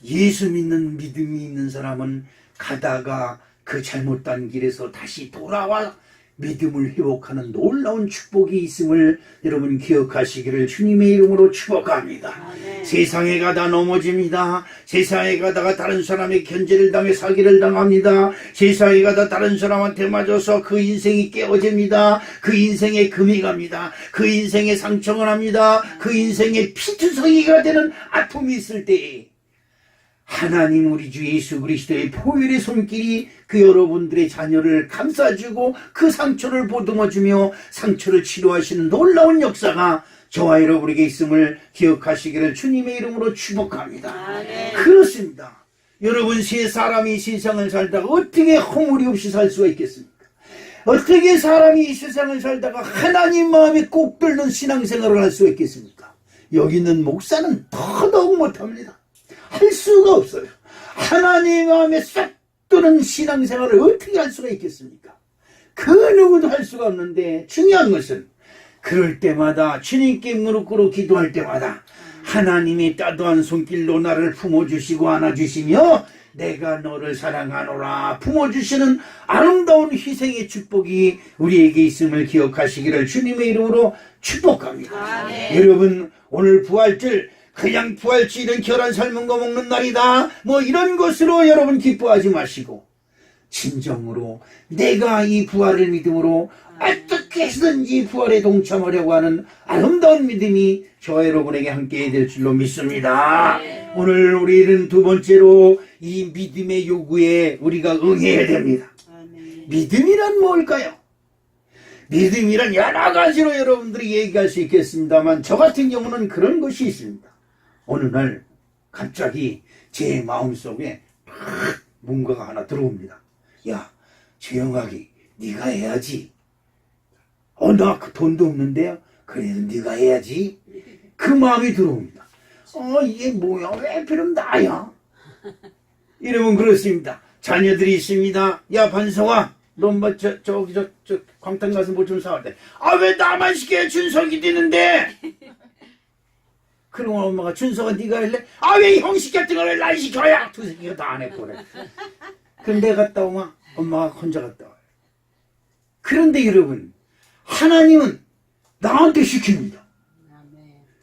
예수 믿는 믿음이 있는 사람은 가다가 그 잘못된 길에서 다시 돌아와 믿음을 회복하는 놀라운 축복이 있음을 여러분 기억하시기를 주님의 이름으로 축복합니다. 세상에 가다 넘어집니다. 세상에 가다가 다른 사람의 견제를 당해 사기를 당합니다. 세상에 가다 다른 사람한테 맞아서 그 인생이 깨어집니다. 그 인생에 금이 갑니다. 그 인생에 상처가 납니다. 그 인생에 피투성이가 되는 아픔이 있을 때에 하나님 우리 주 예수 그리스도의 보혈의 손길이 그 여러분들의 자녀를 감싸주고 그 상처를 보듬어주며 상처를 치료하시는 놀라운 역사가 저와 여러분에게 있음을 기억하시기를 주님의 이름으로 축복합니다. 그렇습니다. 여러분, 세 사람이 세상을 살다가 어떻게 허물이 없이 살 수가 있겠습니까? 어떻게 사람이 이 세상을 살다가 하나님 마음에 꼭 들는 신앙생활을 할 수가 있겠습니까? 여기 있는 목사는 더더욱 못합니다. 할 수가 없어요. 하나님 마음에 쏙 드는 신앙생활을 어떻게 할 수가 있겠습니까? 그 누구도 할 수가 없는데 중요한 것은 그럴 때마다 주님께 무릎 꿇고 기도할 때마다 하나님이 따뜻한 손길로 나를 품어주시고 안아주시며 내가 너를 사랑하노라 품어주시는 아름다운 희생의 축복이 우리에게 있음을 기억하시기를 주님의 이름으로 축복합니다. 여러분, 오늘 부활절 그냥 부활절은 결혼 삶은 거 먹는 날이다 뭐 이런 것으로 여러분 기뻐하지 마시고 진정으로 내가 이 부활을 믿음으로 어떻게 해서든지 부활에 동참하려고 하는 아름다운 믿음이 저와 여러분에게 함께 될 줄로 믿습니다. 오늘 우리는 두 번째로 이 믿음의 요구에 우리가 응해야 됩니다. 믿음이란 뭘까요? 믿음이란 여러 가지로 여러분들이 얘기할 수 있겠습니다만 저 같은 경우는 그런 것이 있습니다. 어느 날 갑자기 제 마음속에 뭔가가 하나 들어옵니다. 야, 최영학이 네가 해야지. 나 그 돈도 없는데요. 그래도 네가 해야지. 그 마음이 들어옵니다. 이게 뭐야? 왜 필요면 나야? 이러면 그렇습니다. 자녀들이 있습니다. 야, 반성아, 너 뭐 저기 저 광탄 가서 뭐 좀 사왔대. 아 왜 나만 시켜야 준석이 되는데? 그러면 엄마가 준석아 네가 할래? 아 왜 형식 같은 걸 날 시켜야? 두 새끼가 다 안 했거래. 그럼 내가 갔다 오면 엄마가 혼자 갔다 와요. 그런데 여러분 하나님은 나한테 시킵니다.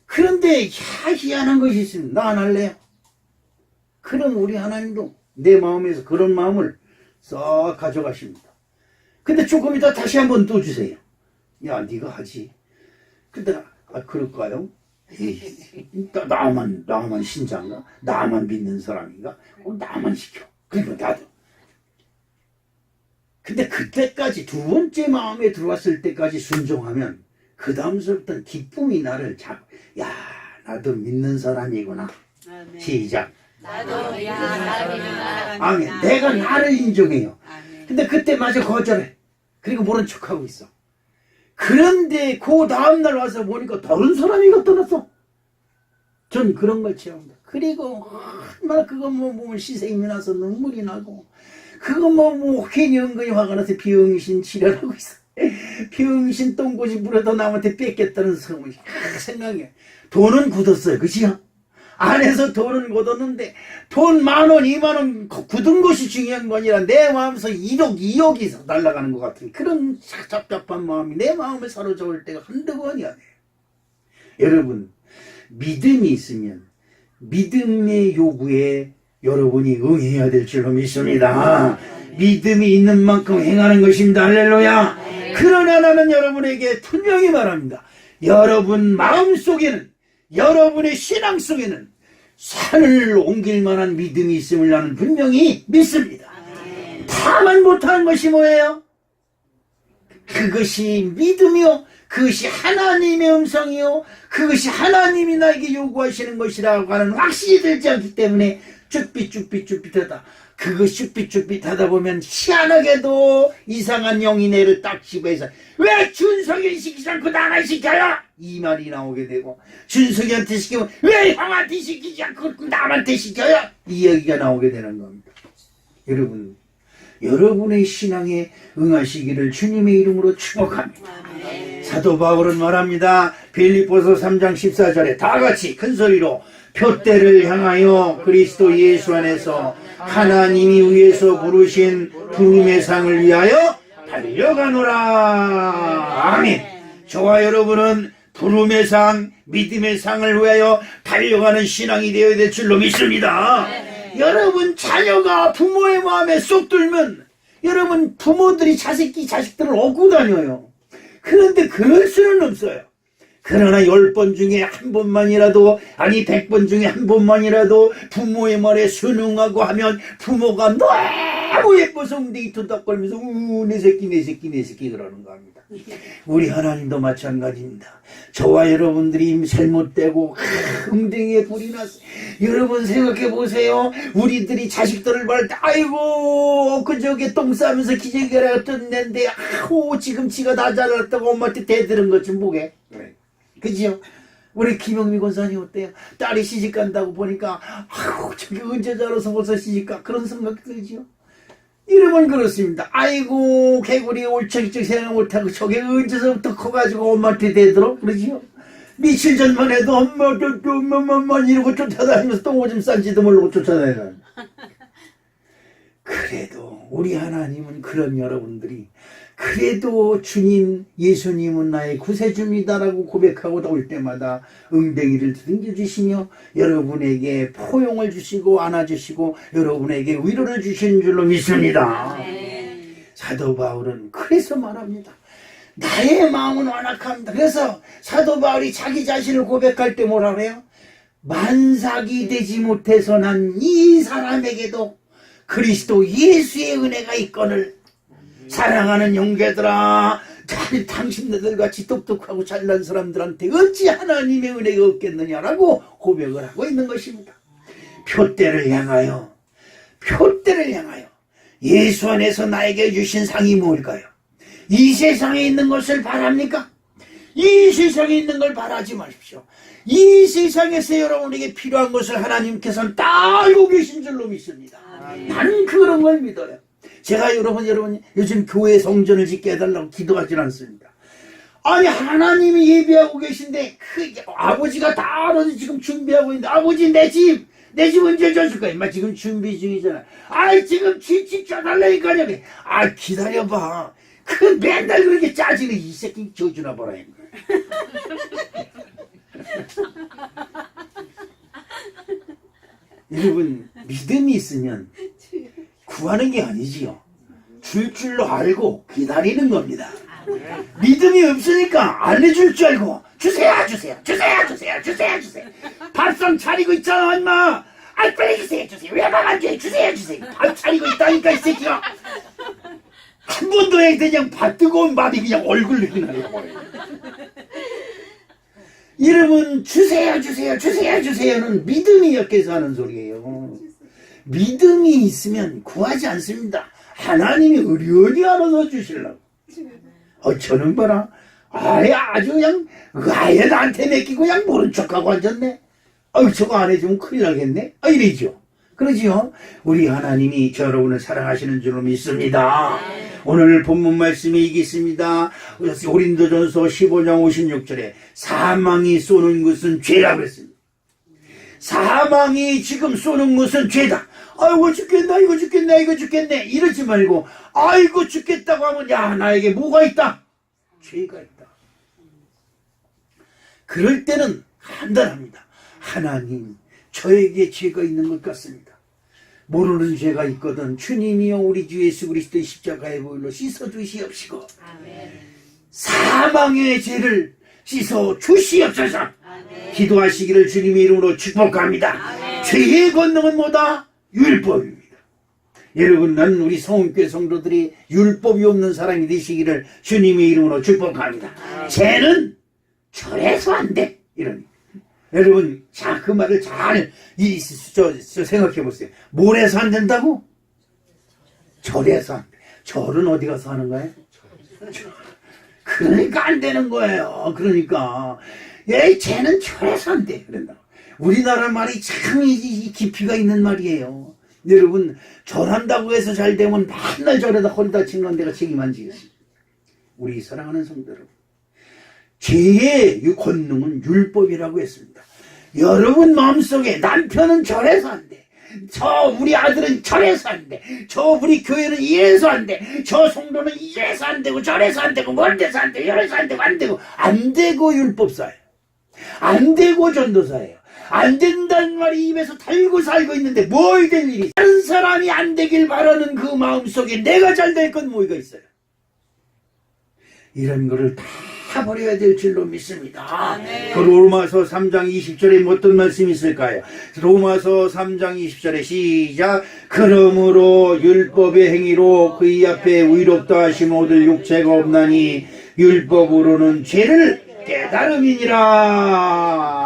그런데 희한한 것이 있으면 나 안 할래요. 그럼 우리 하나님도 내 마음에서 그런 마음을 싹 가져가십니다. 근데 조금 이따 다시 한번 또 주세요. 야 네가 하지. 근데 그럴까요? 에이, 나만 신자인가? 나만 믿는 사람인가? 나만 시켜. 그리고 나도. 근데 그때까지 두 번째 마음에 들어왔을 때까지 순종하면 그 다음서부터는 기쁨이 나를 잡고 야 나도 믿는 사람이구나. 아멘. 시작. 나도 믿는 사람이구나. 아멘. 내가 나를 인정해요. 아멘. 근데 그때 마저 거절해. 그리고 모른 척하고 있어. 그런데 그 다음날 와서 보니까 다른 사람이 갖다 놨어. 전 그런 걸 체험합니다. 그리고 얼마나 그거 뭐 보면 시샘이 나서 눈물이 나고 그거 뭐 괜히 은근히 화가 나서 병신 지랄하고 있어. 병신 똥꼬시 물어도 남한테 뺏겠다는 소문이 생각해. 돈은 굳었어요. 그치요? 안에서 돈은 굳었는데 돈 10,000원, 20,000원 굳은 것이 중요한 거 아니라 내 마음에서 1억, 2억이 날아가는 것 같은 그런 답답한 마음이 내 마음을 사로잡을 때가 한두 번이 아니에요. 여러분 믿음이 있으면 믿음의 요구에 여러분이 응해야 될 줄로 믿습니다. 믿음이 있는 만큼 행하는 것입니다. 할렐루야. 그러나 나는 여러분에게 분명히 말합니다. 여러분 마음속에는 여러분의 신앙 속에는 산을 옮길 만한 믿음이 있음을 나는 분명히 믿습니다. 다만 못하는 것이 뭐예요? 그것이 믿음이요 그것이 하나님의 음성이요 그것이 하나님이 나에게 요구하시는 것이라고 하는 확신이 들지 않기 때문에 쭈삣하다. 그거 쭈삣하다 보면 희한하게도 이상한 영이 내를 딱 집어서 왜 준석이 시키지 않고 나만 시켜요? 이 말이 나오게 되고 준석이한테 시키면 왜 형한테 시키지 않고 남한테 시켜요? 이 얘기가 나오게 되는 겁니다. 여러분 여러분의 신앙에 응하시기를 주님의 이름으로 축복합니다. 사도 바울은 말합니다. 빌립보서 3장 14절에 다 같이 큰 소리로 표대를 향하여 그리스도 예수 안에서 하나님이 위에서 부르신 부름의 상을 위하여 달려가노라. 아멘. 저와 여러분은 부름의 상, 믿음의 상을 위하여 달려가는 신앙이 되어야 될 줄로 믿습니다. 여러분 자녀가 부모의 마음에 쏙 들면 여러분 부모들이 자식들을 얻고 다녀요. 그런데 그럴 수는 없어요. 그러나 10번 중에 한 번만이라도 아니 100번 중에 한 번만이라도 부모의 말에 순응하고 하면 부모가 너무 예뻐서 웅덩이 투닥거리면서 내 새끼 그러는 겁니다. 우리 하나님도 마찬가지입니다. 저와 여러분들이 잘못되고 웅덩이에 불이 났어. 여러분 생각해 보세요. 우리들이 자식들을 말 때 아이고 그저께 똥 싸면서 기저귀를 떴는데 아우 지금 지가 다 잘났다고 엄마한테 대드는 것 좀 보게. 그지요? 우리 김영미 권사님 어때요? 딸이 시집간다고 보니까 아이고 저게 언제 자라서 벌써 시집가 그런 생각 들지요? 이러면 그렇습니다. 아이고 개구리 올척이척 생각 못하고 저게 언제서부터 커가지고 엄마한테 대들어? 그러지요? 며칠 전만 해도 엄마 이러고 쫓아다니면서 똥 오줌 싼지도 모르고 쫓아다니는. 그래도 우리 하나님은 그런 여러분들이 그래도 주님 예수님은 나의 구세주입니다라고 고백하고 올 때마다 웅덩이를 등겨주시며 여러분에게 포용을 주시고 안아주시고 여러분에게 위로를 주시는 줄로 믿습니다. 사도 바울은 그래서 말합니다. 나의 마음은 완악합니다. 그래서 사도 바울이 자기 자신을 고백할 때 뭐라 그래요? 만삭이 되지 못해서 난 이 사람에게도 그리스도 예수의 은혜가 있거늘 사랑하는 형제들아 당신네들 같이 똑똑하고 잘난 사람들한테 어찌 하나님의 은혜가 없겠느냐라고 고백을 하고 있는 것입니다. 표대를 향하여 예수 안에서 나에게 주신 상이 뭘까요? 이 세상에 있는 것을 바랍니까? 이 세상에 있는 걸 바라지 마십시오. 이 세상에서 여러분에게 필요한 것을 하나님께서는 다 알고 계신 줄로 믿습니다. 나는 그런 걸 믿어요. 제가 여러분 요즘 교회 성전을 짓게 해달라고 기도하진 않습니다. 아니 하나님이 예비하고 계신데 아버지가 다 알아서 지금 준비하고 있는데 아버지 내 집 언제 줬을 거야? 인마 지금 준비 중이잖아. 아이 지금 집 줘달라니까요. 아 기다려봐. 그 맨날 그렇게 짜증내. 이 새끼 줘주나 보라. 여러분 믿음이 있으면 구하는 게 아니지요. 줄 줄로 알고 기다리는 겁니다. 믿음이 없으니까 안 해줄 줄 알고 주세요. 밥상 차리고 있잖아 임마. 아 빨리 주세요. 왜 밥 안 줘? 주세요. 밥 차리고 있다니까 이 새끼가. 한 번도 해야 그냥 밥 뜨거운 밥이 그냥 얼굴로 나려고. 여러분 주세요는 믿음이 엮여서 하는 소리예요. 믿음이 있으면 구하지 않습니다. 하나님이 의리의리 알아서 주시려고. 저는 봐라. 아주 그냥 아예 나한테 맡기고 그냥 모른 척하고 앉았네. 저거 안 해주면 큰일 나겠네. 이러죠. 그러지요. 우리 하나님이 저 여러분을 사랑하시는 줄로 믿습니다. 오늘 본문 말씀에 이게 있습니다. 고린도전서 15장 56절에 사망이 쏘는 것은 죄라고 그랬습니다. 사망이 지금 쏘는 것은 죄다. 아이고 죽겠나 이거 죽겠네 이러지 말고 아이고 죽겠다고 하면 야 나에게 뭐가 있다? 죄가 있다. 그럴 때는 간단합니다. 하나님 저에게 죄가 있는 것 같습니다. 모르는 죄가 있거든 주님이여 우리 주 예수 그리스도의 십자가의 보혈로 씻어주시옵시고 사망의 죄를 씻어주시옵소서. 기도하시기를 주님의 이름으로 축복합니다. 죄의 권능은 뭐다? 율법입니다. 여러분 난 우리 성은교회 성도들이 율법이 없는 사람이 되시기를 주님의 이름으로 축복합니다. 죄는 절해서 안 돼. 이런 여러분 자 그 말을 잘 생각해 보세요. 뭘 해서 안 된다고? 절해서 안 돼. 절은 어디 가서 하는 거예요? 그러니까 안 되는 거예요. 그러니까 죄는 절해서 안 돼. 그런다. 우리나라 말이 참 깊이가 있는 말이에요. 여러분 절한다고 해서 잘 되면 맨날 절에다 허리 다친 건 내가 책임 안 지겠습니다. 우리 사랑하는 성도 여러분, 죄의 권능은 율법이라고 했습니다. 여러분 마음속에 남편은 절해서 안 돼. 우리 아들은 절해서 안 돼. 우리 교회는 이래서 안 돼. 성도는 이래서 안 되고 저래서 안 되고 멀데서 안 돼. 이래서 안 되고 율법사예요. 안 되고 전도사예요. 안 된다는 말이 입에서 달고 살고 있는데 뭘 될 일이 다른 사람이 안 되길 바라는 그 마음속에 내가 잘 될 건 뭐가 있어요? 이런 거를 다 버려야 될 줄로 믿습니다. 그 로마서 3장 20절에 어떤 말씀이 있을까요? 로마서 3장 20절에 시작. 그러므로 율법의 행위로 그의 앞에 의롭다 하심 얻을 육체가 없나니 율법으로는 죄를 깨달음이니라.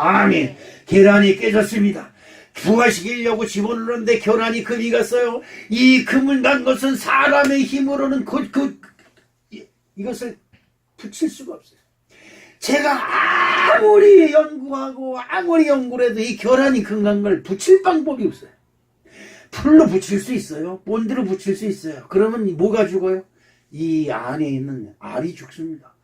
아멘. 계란이 깨졌습니다. 부화시키려고 집어넣는데 계란이 금이 갔어요. 이 금을 난 것은 사람의 힘으로는 이것을 붙일 수가 없어요. 제가 아무리 연구하고 아무리 연구를 해도 이 계란이 금간 걸 붙일 방법이 없어요. 풀로 붙일 수 있어요. 본드로 붙일 수 있어요. 그러면 뭐가 죽어요? 이 안에 있는 알이 죽습니다.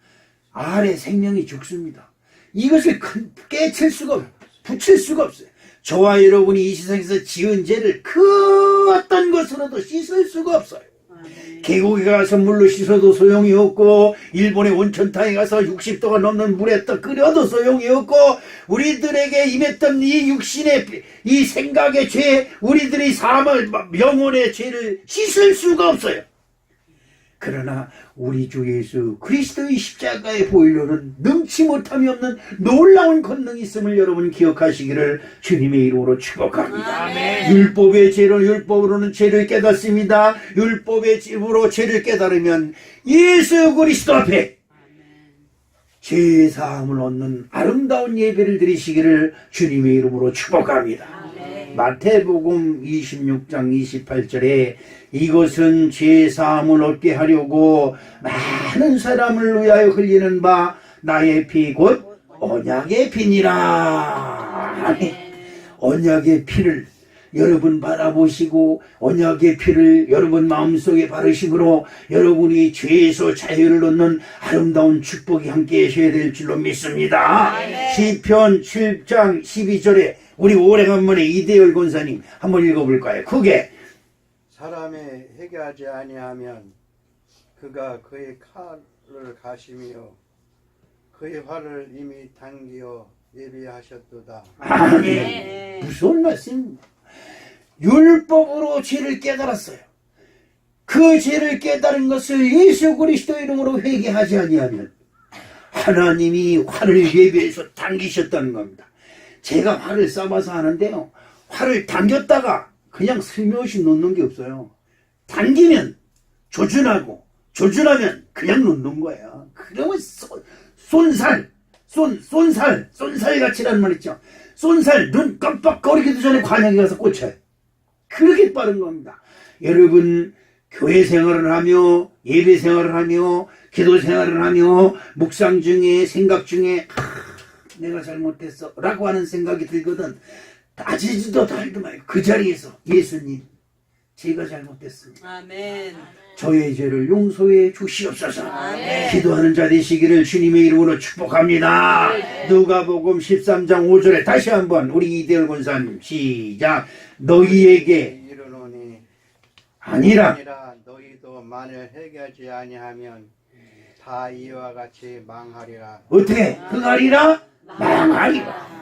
알의 생명이 죽습니다. 이것을 깨칠 수가 없어요. 붙일 수가 없어요. 저와 여러분이 이 세상에서 지은 죄를 그 어떤 것으로도 씻을 수가 없어요. 계곡에 가서 물로 씻어도 소용이 없고 일본의 온천탕에 가서 60도가 넘는 물에 떠 끓여도 소용이 없고 우리들에게 임했던 이 육신의 이 생각의 죄 우리들이 영혼의 죄를 씻을 수가 없어요. 그러나 우리 주 예수 그리스도의 십자가의 보혈로는 능치 못함이 없는 놀라운 권능이 있음을 여러분 기억하시기를 주님의 이름으로 축복합니다. 아멘. 율법의 죄로 율법으로는 죄를 깨닫습니다. 율법의 죄로 죄를 깨달으면 예수 그리스도 앞에 죄 사함을 얻는 아름다운 예배를 드리시기를 주님의 이름으로 축복합니다. 마태복음 26장 28절에 이것은 죄사함을 얻게 하려고 많은 사람을 위하여 흘리는 바 나의 피 곧 언약의 피니라. 언약의 피를 여러분 바라보시고 언약의 피를 여러분 마음속에 바르심으로 여러분이 죄에서 자유를 얻는 아름다운 축복이 함께 하셔야 될 줄로 믿습니다. 시편 7장 12절에 우리 오래간만에 이대열 권사님 한번 읽어볼까요? 크게. 사람이 회개하지 아니하면 그가 그의 칼을 가시며 그의 활을 이미 당기어 예비하셨도다. 아멘. 무서운 말씀입니다. 율법으로 죄를 깨달았어요. 그 죄를 깨달은 것을 예수 그리스도 이름으로 회개하지 아니하면 하나님이 활을 예비해서 당기셨다는 겁니다. 제가 활을 쏴봐서 하는데요, 활을 당겼다가 그냥 슬며시 놓는 게 없어요. 당기면 조준하고 조준하면 그냥 놓는 거예요. 그러면 쏜살같이라는 말 있죠. 쏜살, 눈 깜빡거리기도 전에 관역에 가서 꽂혀요. 그렇게 빠른 겁니다. 여러분, 교회 생활을 하며 예배 생활을 하며 기도 생활을 하며 묵상 중에 생각 중에 내가 잘못했어 라고 하는 생각이 들거든. 따지지도 달도 말고 그 자리에서 예수님, 제가 잘못했습니다. 아멘. 저의 죄를 용서해 주시옵소서. 아멘. 기도하는 자 되시기를 주님의 이름으로 축복합니다. 누가복음 13장 5절에 다시 한번 우리 이대열 권사님 시작. 너희에게 이르노니 아니라 너희도 만일 회개하지 아니하면 다 이와 같이 망하리라. 어떻게 흥하리라? 망하리라.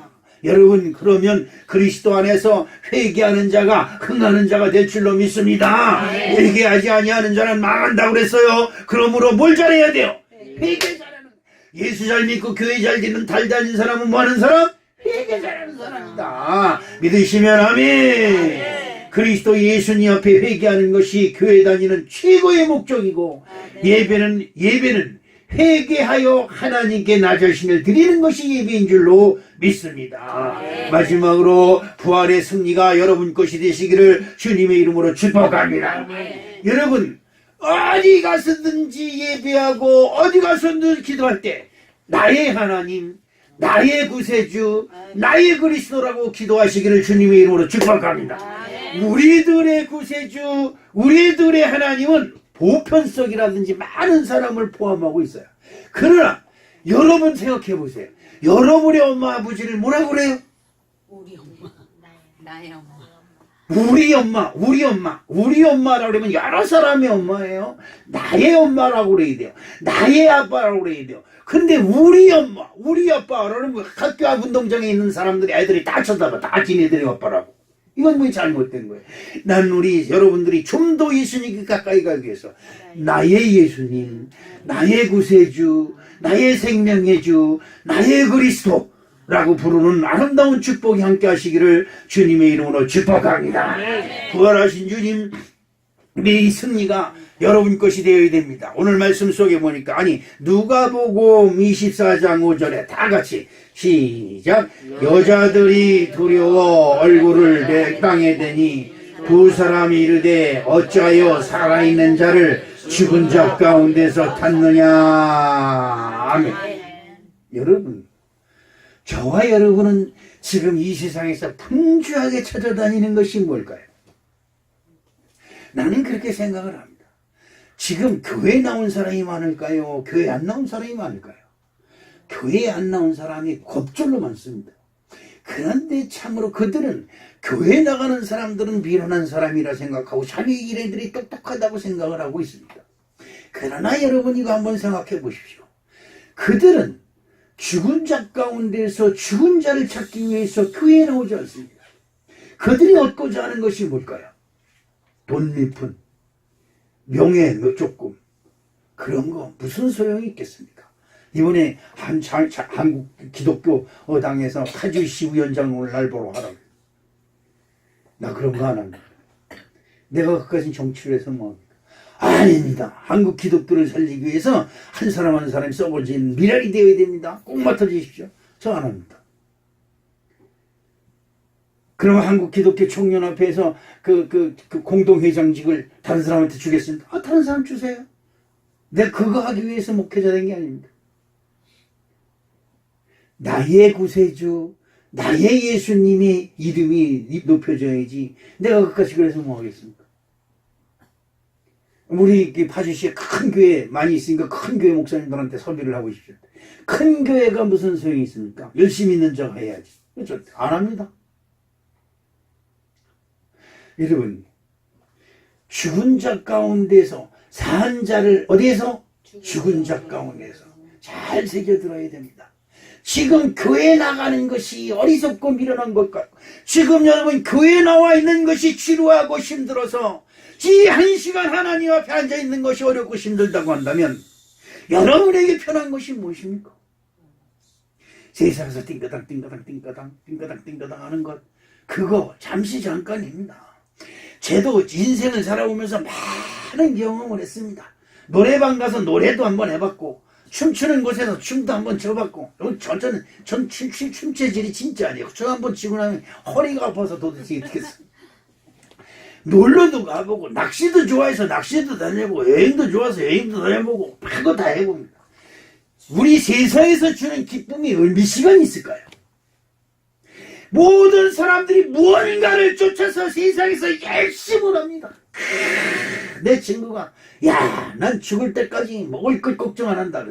여러분, 그러면 그리스도 안에서 회개하는 자가 흥하는 자가 될 줄로 믿습니다. 회개하지 아니하는 자는 망한다고 그랬어요. 그러므로 뭘 잘해야 돼요? 회개 잘하는. 예수 잘 믿고 교회 잘 듣는 달 다닌 사람은 뭐 하는 사람? 회개 잘하는 사람이다. 믿으시면 아멘. 그리스도 예수님 앞에 회개하는 것이 교회 다니는 최고의 목적이고, 예배는 회개하여 하나님께 나 자신을 드리는 것이 예배인 줄로 믿습니다. 마지막으로 부활의 승리가 여러분 것이 되시기를 주님의 이름으로 축복합니다. 여러분, 어디 가서든지 예배하고 어디 가서든지 기도할 때 나의 하나님, 나의 구세주, 나의 그리스도라고 기도하시기를 주님의 이름으로 축복합니다. 우리들의 구세주, 우리들의 하나님은 보편성이라든지 많은 사람을 포함하고 있어요. 그러나 여러분 생각해 보세요. 여러분의 엄마 아버지를 뭐라고 그래요? 우리 엄마. 나의 엄마. 우리 엄마라고 그러면 여러 사람의 엄마예요. 나의 엄마라고 그래야 돼요. 나의 아빠라고 그래야 돼요. 근데 우리 엄마, 우리 아빠라는 뭐 학교 앞 운동장에 있는 사람들이 애들이 다 쳐다봐. 다 지네들의 아빠라고. 이건 뭐 잘못된 거예요. 난 우리 여러분들이 좀 더 예수님께 가까이 가기 위해서 나의 예수님, 나의 구세주, 나의 생명의 주, 나의 그리스도라고 부르는 아름다운 축복이 함께 하시기를 주님의 이름으로 축복합니다. 부활하신 주님, 이 승리가 여러분 것이 되어야 됩니다. 오늘 말씀 속에 보니까 누가복음 24장 5절에 다 같이 시작. 여자들이 두려워 얼굴을 내 땅에 대니 두 사람이 이르되 어찌하여 살아있는 자를 죽은 자 가운데서 찾느냐. 아멘. 여러분, 저와 여러분은 지금 이 세상에서 풍주하게 찾아다니는 것이 뭘까요? 나는 그렇게 생각을 합니다. 지금 교회 나온 사람이 많을까요? 교회 안 나온 사람이 많을까요? 교회에 안 나온 사람이 겁절로 많습니다. 그런데 참으로 그들은 교회 나가는 사람들은 미련한 사람이라 생각하고 자기 일애들이 똑똑하다고 생각을 하고 있습니다. 그러나 여러분 이거 한번 생각해 보십시오. 그들은 죽은 자 가운데서 죽은 자를 찾기 위해서 교회에 나오지 않습니다. 그들이 얻고자 하는 것이 뭘까요? 돈 몇 푼, 명예 몇 조금, 그런 거 무슨 소용이 있겠습니까? 이번에 한국 기독교 어당에서 카주시 위원장을 날 보러 하라고. 나 그런 거 안 합니다. 내가 그까진 정치를 해서 뭐합니까? 아닙니다. 한국 기독교를 살리기 위해서 한 사람 한 사람이 썩어진 미랄이 되어야 됩니다. 꼭 맡아주십시오. 저 안 합니다. 그러면 한국 기독교 총연합회에서 그 공동회장직을 다른 사람한테 주겠습니다. 다른 사람 주세요. 내가 그거 하기 위해서 목회자 된 게 아닙니다. 나의 구세주, 나의 예수님의 이름이 높여져야지 내가 그까지 그래서 뭐 하겠습니까? 우리 파주시에 큰 교회 많이 있으니까 큰 교회 목사님들한테 설교를 하고 싶죠. 큰 교회가 무슨 소용이 있습니까? 열심히 있는 자가 해야지. 그렇죠? 안 합니다. 여러분, 죽은 자 가운데서 산 자를 어디에서? 죽은 자 가운데서 잘 새겨들어야 됩니다. 지금 교회 나가는 것이 어리석고 미련한 것 같고, 지금 여러분 교회 나와 있는 것이 지루하고 힘들어서 이 한 시간 하나님 앞에 앉아 있는 것이 어렵고 힘들다고 한다면 여러분에게 편한 것이 무엇입니까? 세상에서 띵까당 하는 것, 그거 잠시 잠깐입니다. 저도 인생을 살아오면서 많은 경험을 했습니다. 노래방 가서 노래도 한번 해봤고, 춤추는 곳에서 춤도 한번 춰봤고, 전 춤체질이 진짜 아니에요. 춤 한번 치고 나면 허리가 아파서 도대체 어떻게 했어요. 놀러도 가보고, 낚시도 좋아해서 낚시도 다녀보고, 여행도 좋아서 여행도 다녀보고, 그거 다 해봅니다. 우리 세상에서 주는 기쁨이 몇 시간 있을까요? 모든 사람들이 무언가를 쫓아서 세상에서 열심을 합니다. 내 친구가, 야, 난 죽을 때까지 먹을 것 걱정 안 한다.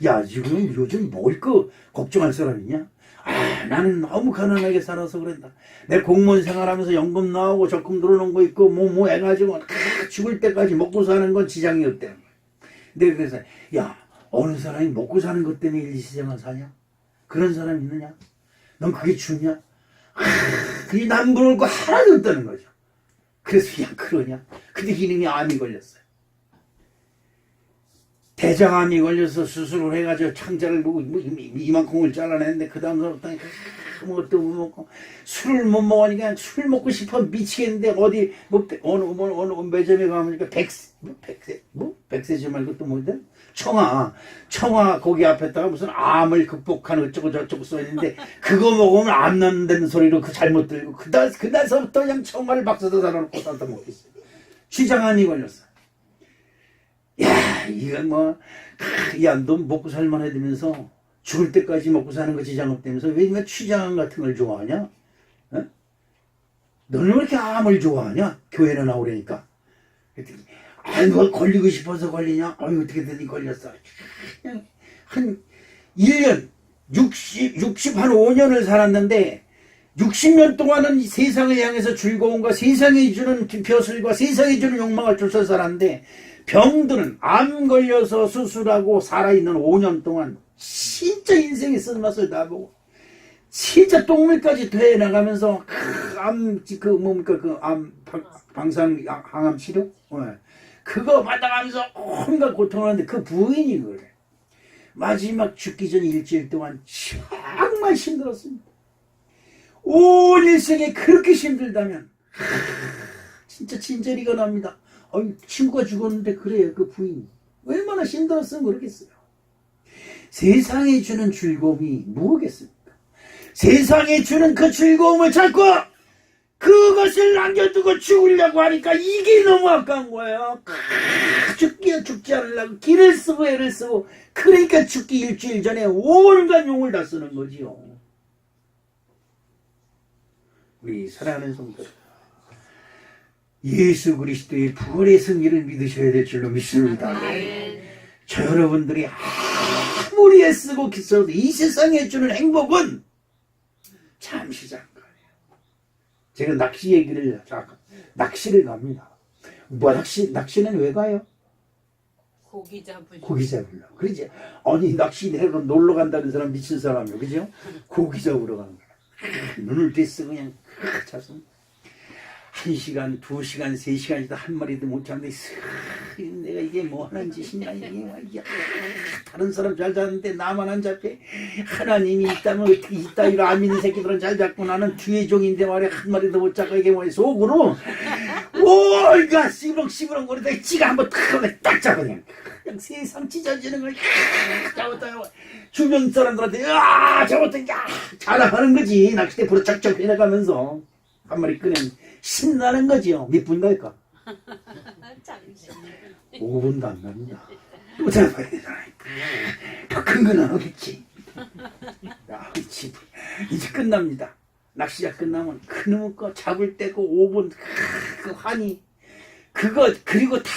야, 지금 요즘 먹을 거 걱정할 사람이냐? 아, 나는 너무 가난하게 살아서 그런다. 내 공무원 생활하면서 연금 나오고 적금 들어놓은 거 있고 뭐 해가지고 죽을 때까지 먹고 사는 건 지장이 없대. 내가 그래서, 야, 어느 사람이 먹고 사는 것 때문에 일시생활 사냐? 그런 사람 있느냐? 넌 그게 주냐? 그게 남부러울 거 하나도 없다는 거죠. 그래서 야, 그러냐? 근데 이놈이 암이 걸렸어요. 대장암이 걸려서 수술을 해가지고 창자를 보고 이만큼을 잘라냈는데 그 다음부터 아무것도 못 먹고 술을 못 먹으니까 술 먹고 싶어 미치겠는데 어디 어느 매점에 가보니까 백세지 말고 또 뭐든 청아 거기 앞에다가 무슨 암을 극복하는 어쩌고 저쩌고 써있는데 그거 먹으면 암 낫는다는 소리로 그 잘못 들고 그날서부터 그냥 청아를 박스도 달아놓고 싸다 먹겠어요. 췌장암이 걸렸어. 야, 이건 뭐, 야, 너 먹고 살만 해두면서 죽을 때까지 먹고 사는 거 지장 없다면서 왜 췌장암 같은 걸 좋아하냐? 어? 너는 왜 이렇게 암을 좋아하냐? 교회는 나오려니까. 그랬더니, 아, 누가 걸리고 싶어서 걸리냐? 아유, 어떻게든 걸렸어. 그냥 한 1년, 60, 한 5년을 살았는데, 60년 동안은 세상을 향해서 즐거움과 세상이 주는 벼슬과 세상이 주는 욕망을 쫓아 살았는데, 병들은 암 걸려서 수술하고 살아있는 5년 동안 진짜 인생의 쓴맛을 다 보고 진짜 똥물까지 되어나가면서 방사항암 치료? 그거 받아가면서 온갖 고통을 하는데 그 부인이 그래. 마지막 죽기 전 일주일 동안 정말 힘들었습니다. 온 일생에 그렇게 힘들다면 진짜 진저리가 납니다. 친구가 죽었는데 그래요. 그 부인이 얼마나 힘들었으면 그러겠어요. 세상에 주는 즐거움이 뭐겠습니까? 세상에 주는 그 즐거움을 찾고 그것을 남겨두고 죽으려고 하니까 이게 너무 아까운 거예요. 죽지 않으려고 길을 쓰고 애를 쓰고 그러니까 죽기 일주일 전에 온갖 용을 다 쓰는 거지요. 우리 사랑하는 성도, 예수 그리스도의 부활의 승리를 믿으셔야 될 줄로 믿습니다. 저 여러분들이 아무리 애쓰고 기써도 이 세상에 주는 행복은 잠시 잠깐이에요. 제가 낚시를 갑니다. 뭐 낚시는 왜 가요? 고기 잡으려. 고기 잡으려. 그러지. 아니 낚시 내로 놀러 간다는 사람 미친 사람이요, 그죠? 고기 잡으러 가는 거야. 눈을 떼서 그냥 자서 1시간, 2시간, 3시간이다 한 마리도 못 잡는데 내가 이게 뭐 하는 짓이냐 이게 다른 사람 잘 잡는데 나만 안 잡혀. 하나님이 있다면 어떻게 이따위로 안 믿는 새끼들은 잘 잡고 나는 뒤에 종인데 말이야 한 마리도 못 잡고 이게 뭐야 속으로 오이가 시부렁시부렁 거리다가 지가 한번 딱 잡아 그냥 세상 찢어지는 걸 잡았다 주변 사람들한테 잡았다 자랑하는 거지. 낚싯대 불어 쩍쩍 해나가면서 한 마리 끄면 신나는 거지요. 몇 분 갈까? 5분도 안 납니다. 또 잡아야 되잖아요. 더 큰 건 안 오겠지. 이제 끝납니다. 낚시가 끝나면 그놈의 거 잡을 때고 5분 그 환희 그거 그리고 다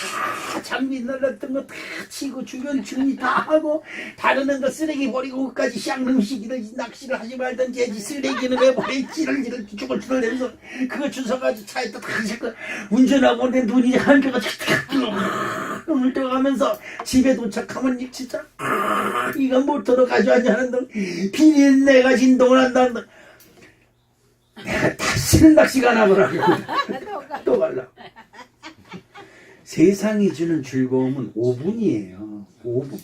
장비 날랐던 거 다 치고 주변 준비 다 하고 다루는 거 쓰레기 버리고 그까지 쌍놈시기를 낚시를 하지 말던지 쓰레기는 왜 버리 찌를찌를 죽을 내면서 그거 주워가지고 차에다 다 싣고 운전하고 오는데 눈이 한개가 눈을 떠가면서 집에 도착하면 진짜 이거 모터로 가져왔냐 하는 동 비린내가 진동을 한다는 내가 다시는 낚시가 안 하더라고. 또 갈라. 세상이 주는 즐거움은 5분이에요. 5분.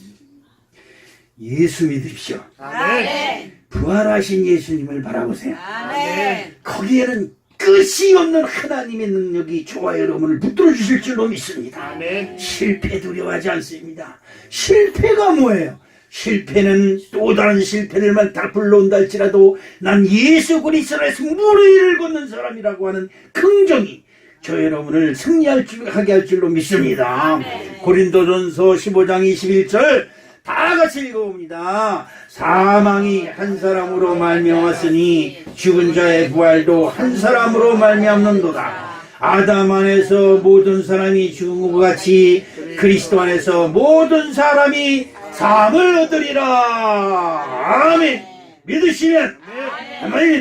예수 믿으십시오. 아멘. 부활하신 예수님을 바라보세요. 아멘. 거기에는 끝이 없는 하나님의 능력이 저와 여러분을 붙들어 주실 줄로 믿습니다. 아멘. 실패 두려워하지 않습니다. 실패가 뭐예요? 실패는 또 다른 실패들만 다 불러온다 할지라도 난 예수 그리스도에서 무리를 걷는 사람이라고 하는 긍정이 저 여러분을 승리하게 할 줄로 믿습니다. 고린도전서 15장 21절 다 같이 읽어봅니다. 사망이 한 사람으로 말미암았으니 죽은 자의 부활도 한 사람으로 말미암는도다. 아담 안에서 모든 사람이 죽은 것 같이 그리스도 안에서 모든 사람이 삶을 얻으리라. 아멘. 믿으시면 아멘.